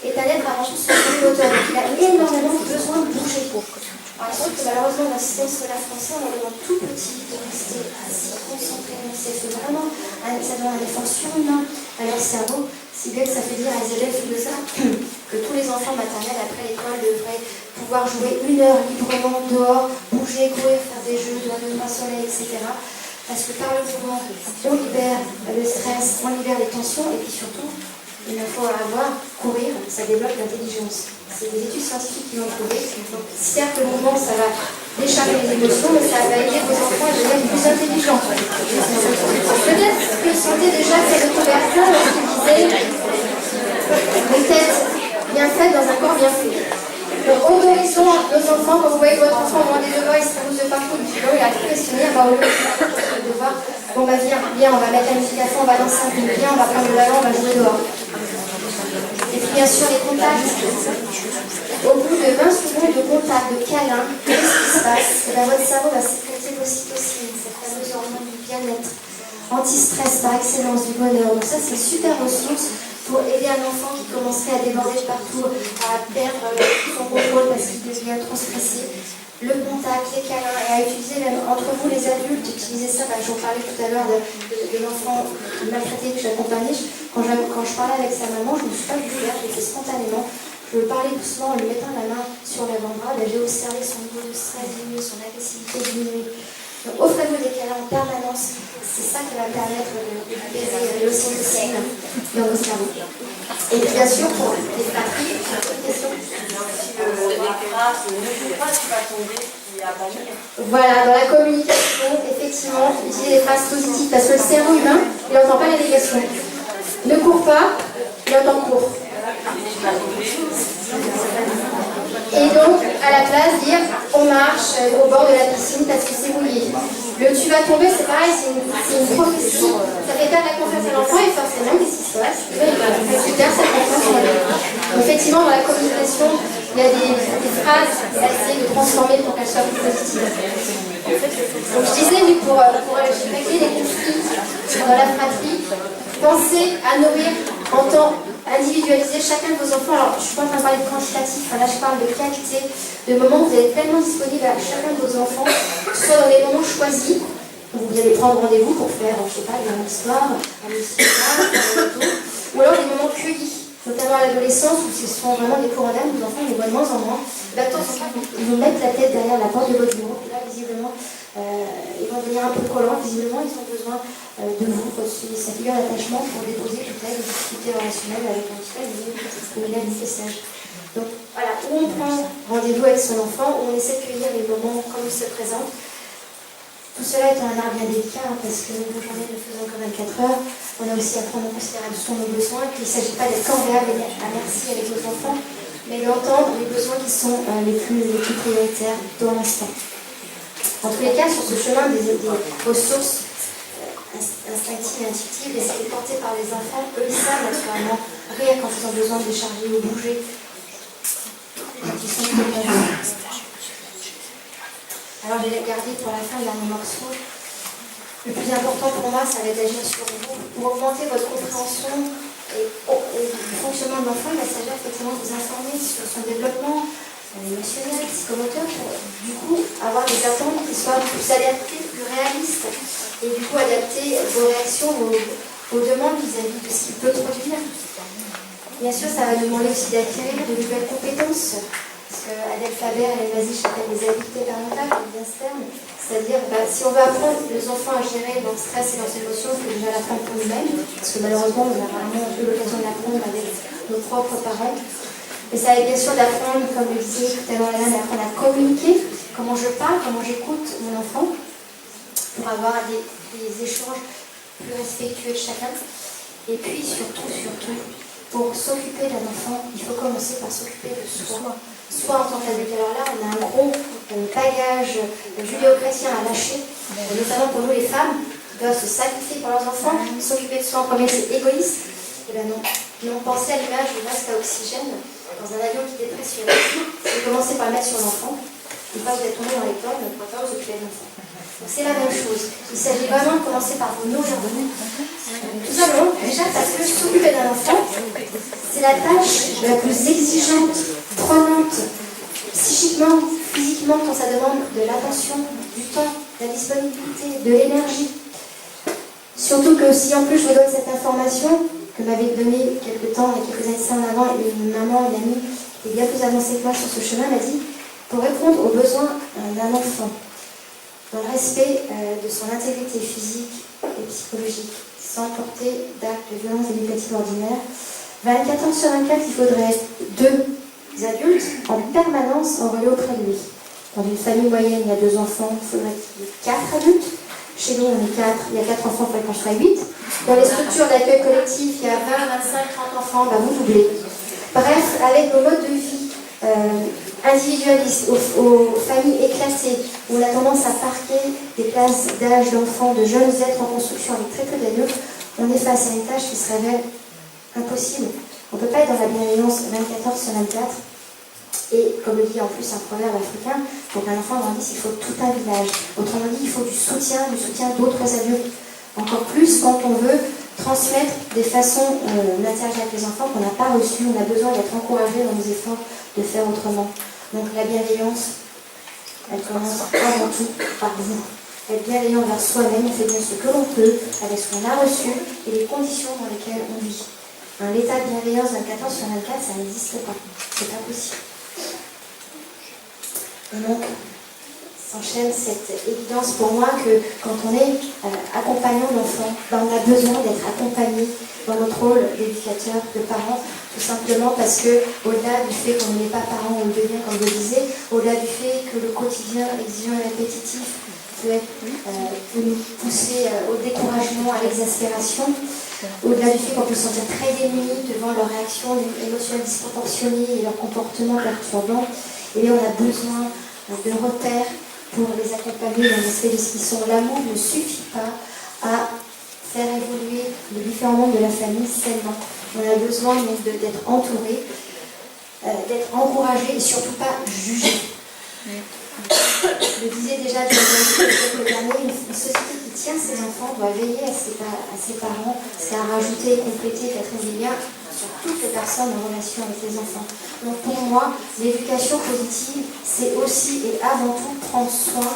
est un être avant tout sur le moteur. Donc il a énormément besoin de bouger. Alors, il se trouve que malheureusement, dans le système scolaire français, on demande tout petit de rester assis, concentré. C'est vraiment, ça donne un effort surhumain à leur cerveau, si bien que ça fait dire à les élèves de ça que tous les enfants maternels après l'école devraient pouvoir jouer 1 heure librement dehors, bouger, courir, faire des jeux, de bras soleil, etc. Parce que par le mouvement, on libère le stress, on libère les tensions, et puis surtout, il faut courir, ça développe l'intelligence. C'est des études scientifiques qui l'ont prouvé. Donc, certes, le mouvement, ça va décharger les émotions, mais ça va aider vos enfants à devenir plus intelligents. Peut-être que vous sentez déjà que c'est votre personne qui disait une tête bien faite dans un corps bien fait. Donc, autorisons nos enfants, quand vous voyez votre enfant avoir des devoirs, il se pose de partout du vélo, il a tout questionné, au lieu de devoir, bon bah viens, on va mettre la musique à fond, on va danser un peu, viens, on va prendre de l'allant, on va jouer dehors. Et puis bien sûr les contacts. Au bout de 20 secondes de contact, de câlin, qu'est-ce qui se passe? Et bien, votre cerveau va sécréter l'ocytocine, cette fameuse hormone du bien-être, anti-stress par excellence, du bonheur. Donc ça, c'est une super ressource pour aider un enfant qui commencerait à déborder de partout, à perdre son contrôle parce qu'il devient trop stressé. Le contact, les câlins, et à utiliser même entre vous les adultes, utilisez ça. Je vous parlais tout à l'heure de l'enfant maltraité que j'accompagnais. Quand je parlais avec sa maman, je ne me suis pas vulgaire, je l'ai fait spontanément. Je lui parlais doucement en lui mettant la main sur l'avant-bras. J'ai observé son niveau de stress diminuer, son agressivité diminuer. Donc offrez-vous des câlins en permanence. C'est ça qui va permettre de baiser l'ocytocine dans vos cerveaux. Et puis bien sûr, pour les fratries, question. Voilà, dans la communication, effectivement, utilisez des phrases positives parce que le cerveau humain, il n'entend pas les négations. Ne cours pas, il entend cours. Et donc, à la place, dire on marche au bord de la piscine parce que c'est mouillé. Le tu vas tomber, c'est pareil, c'est une prophétie. Ça fait perdre la confiance à l'enfant et forcément, qu'est-ce qui se passe? Il perd sa confiance en lui. Effectivement, dans la communication, il y a des phrases à essayer de transformer pour qu'elles soient plus positives. Donc, je disais, oui, pour régler les conflits dans la fratrie, pensez à nourrir en temps individualiser chacun de vos enfants. Alors, je ne suis pas en train de parler de quantitatif, là je parle de qualité, de moments où vous êtes pleinement disponible à chacun de vos enfants, soit dans des moments choisis, où vous allez prendre rendez-vous pour faire, je ne sais pas, une histoire, un cinéma, ou alors des moments cueillis, notamment à l'adolescence, où ce sont vraiment des cours en âme, où les enfants les voient de moins en moins. Là, de temps en temps, ils vont mettre la tête derrière la porte de votre bureau, et là, visiblement, ils vont devenir un peu collants, visiblement, ils ont besoin de vous, sa figure d'attachement pour déposer peut-être des difficultés relationnelles avec un petit peu ou un message. Donc voilà, où on prend rendez-vous avec son enfant, où on essaie de cueillir les moments comme ils se présentent. Tout cela est un art bien délicat, parce que nos journées ne faisons que 24 heures. On a aussi à prendre en considération nos besoins, qu'il ne s'agit pas d'être cordial et à merci avec nos enfants, mais d'entendre les besoins qui sont les plus prioritaires dans l'instant. En tous les cas, sur ce chemin des ressources instinctives et intuitives, laissées porter par les enfants, eux ils savent naturellement rire quand ils ont besoin de décharger ou bouger, quand ils sont contents. Alors je vais garder pour la fin de dernier morceau. Le plus important pour moi, ça va être d'agir sur vous. Pour augmenter votre compréhension et le fonctionnement de l'enfant, il va s'agir effectivement de vous informer sur son développement émotionnel, psychomoteur, pour du coup avoir des attentes qui soient plus adaptées, plus réalistes, et du coup adapter vos réactions, vos demandes vis-à-vis de ce qu'il peut produire. Bien sûr, ça va nous demander aussi d'acquérir de nouvelles compétences. Parce qu'Adèle Faber, elle dit, j'appelle les habiletés parentales, bien ce terme. C'est-à-dire, si on veut apprendre les enfants à gérer leur stress et leurs émotions, il faut déjà l'apprendre pour nous-mêmes. Parce que malheureusement, on a rarement eu l'occasion de l'apprendre avec nos propres parents. Et ça va être bien sûr d'apprendre, comme le disait tout à l'heure Hélène, d'apprendre à communiquer, comment je parle, comment j'écoute mon enfant, pour avoir des échanges plus respectueux de chacun. Et puis surtout, pour s'occuper d'un enfant, il faut commencer par s'occuper de soi. Soit en tant qu'adulte, alors là, on a un gros bagage judéo-chrétien à lâcher, notamment pour nous les femmes, qui doivent se sacrifier pour leurs enfants, s'occuper de soi en premier, c'est égoïste. Et bien non, pensez à l'image du masque à oxygène dans un avion qui dépressurise. Vous commencez par le mettre sur l'enfant, une fois que vous êtes tombé dans les pommes, vous ne pouvez pas vous occuper de l'enfant. Donc c'est la même chose. Il s'agit vraiment de commencer par vous nourrir de vous. Tout simplement, déjà parce que s'occuper d'un enfant, c'est la tâche la plus exigeante, prenante, psychiquement, physiquement, quand ça demande de l'attention, du temps, de la disponibilité, de l'énergie. Surtout que si en plus je vous donne cette information, que m'avait donnée quelques temps, et quelques années de ça en avant, une maman, une amie, qui est bien plus avancée que moi sur ce chemin, m'a dit, pour répondre aux besoins d'un enfant, dans le respect de son intégrité physique et psychologique, sans porter d'actes de violence éducative ordinaire, 24 heures sur 24, il faudrait 2 adultes en permanence enrôlés auprès de lui. Dans une famille moyenne, il y a 2 enfants, il faudrait qu'il y ait 4 adultes. Chez nous, on est 4, il y a 4 enfants, il faudrait qu'on soit 8. Dans les structures d'accueil collectif, il y a 20, 25, 30 enfants, vous doublez. Bref, avec nos modes de vie individualistes, aux familles éclatées, où on a tendance à parquer des places d'âge d'enfants, de jeunes êtres en construction avec très peu d'adultes, on est face à une tâche qui se révèle impossible. On ne peut pas être dans la bienveillance 24 heures sur 24. Et comme le dit en plus un proverbe africain, pour qu'un enfant grandisse, il faut tout un village. Autrement dit, il faut du soutien d'autres adultes. Encore plus quand on veut transmettre des façons d'interagir avec les enfants qu'on n'a pas reçues. On a besoin d'être encouragé dans nos efforts de faire autrement. Donc la bienveillance, elle commence avant tout par vous. Être bienveillant envers soi-même, on fait bien ce que l'on peut, avec ce qu'on a reçu et les conditions dans lesquelles on vit. Un état de bienveillance 24 sur 24, ça n'existe pas. C'est pas possible. Et donc, s'enchaîne cette évidence pour moi que quand on est accompagnant d'enfants, on a besoin d'être accompagné dans notre rôle d'éducateur, de parents, tout simplement parce que, au-delà du fait qu'on n'est pas parent, on le devient, comme je le disais, au-delà du fait que le quotidien exigeant et répétitif peut nous pousser au découragement, à l'exaspération, au-delà du fait qu'on peut se sentir très démunis devant leurs réactions émotionnelles disproportionnées et leurs comportements perturbants, et on a besoin de repères pour les accompagner dans l'aspect de ce qu'ils sont. L'amour ne suffit pas à faire évoluer les différents membres de la famille sainement. On a besoin d'être entouré, d'être encouragé et surtout pas jugé. Je le disais déjà le dernier, une société qui tient ses enfants doit veiller à ses parents, c'est à rajouter et compléter Catherine Lilia sur toutes les personnes en relation avec les enfants. Donc pour moi, l'éducation positive, c'est aussi et avant tout prendre soin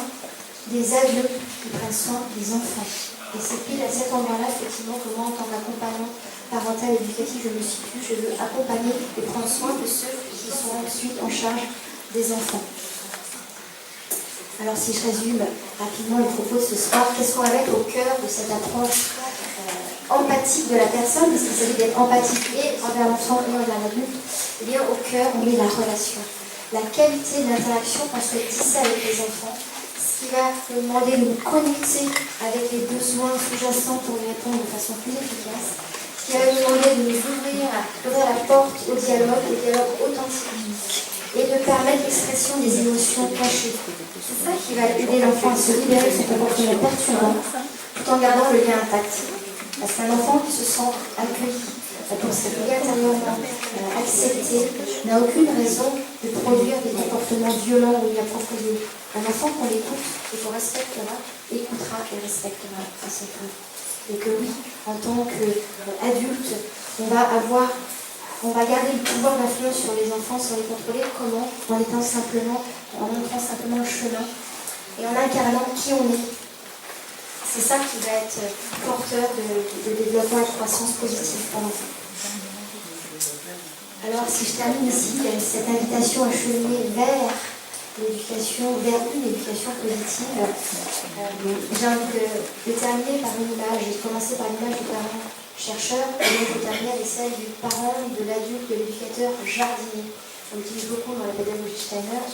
des adultes qui prennent soin des enfants. Et c'est pile à cet endroit-là, effectivement, que moi, en tant qu'accompagnante parentale éducative, je me situe, je veux accompagner et prendre soin de ceux qui sont ensuite en charge des enfants. Alors si je résume rapidement le propos de ce soir, qu'est-ce qu'on va mettre au cœur de cette approche empathique de la personne, parce qu'il s'agit d'être empathique et envers l'enfant et envers l'adulte, eh bien au cœur on met la relation, la qualité de l'interaction qu'on souhaite tisser avec les enfants, ce qui va nous demander de nous connecter avec les besoins sous-jacents pour y répondre de façon plus efficace, ce qui va nous demander de nous ouvrir la porte au dialogue authentique, et de permettre l'expression des émotions cachées. C'est ça qui va aider l'enfant à se libérer de son comportement perturbant, tout en gardant le lien intact. Parce qu'un enfant qui se sent accueilli, pour s'appuyer intérieurement, accepté, n'a aucune raison de produire des comportements violents ou inappropriés. Un enfant qu'on écoute et qu'on respectera, écoutera et respectera à son tour. Et que oui, en tant qu'adulte, on va garder le pouvoir d'influence sur les enfants, sans les contrôler. Comment? En montrant simplement le chemin et en incarnant qui on est. C'est ça qui va être porteur de développement et de croissance positive pour l'enfant. Alors, si je termine ici cette invitation à cheminer vers l'éducation, vers une éducation positive, j'ai envie de terminer par une image. J'ai commencé par l'image du parent chercheur, et donc je terminer avec celle du parent, de l'adulte, de l'éducateur jardinier. On l'utilise beaucoup dans la pédagogie Steiner.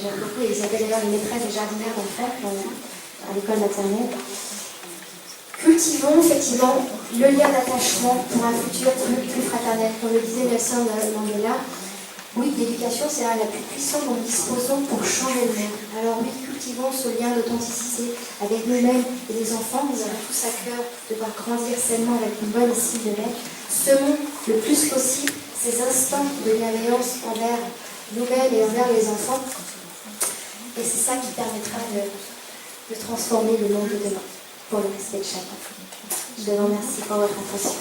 J'aime beaucoup, et ils appellent d'ailleurs les maîtresses des jardinières d'enfants à l'école maternelle. Cultivons effectivement le lien d'attachement pour un futur plus fraternel. Comme le disait Nelson Mandela, oui, l'éducation, c'est la plus puissante dont nous disposons pour changer le monde. Alors oui, cultivons ce lien d'authenticité avec nous-mêmes et les enfants. Nous avons tous à cœur de voir grandir sainement avec une bonne estime de l'être. Semons le plus possible ces instants de bienveillance envers nous-mêmes et envers les enfants. Et c'est ça qui permettra de transformer le monde de demain pour le respect de chacun. Je vous remercie pour votre attention.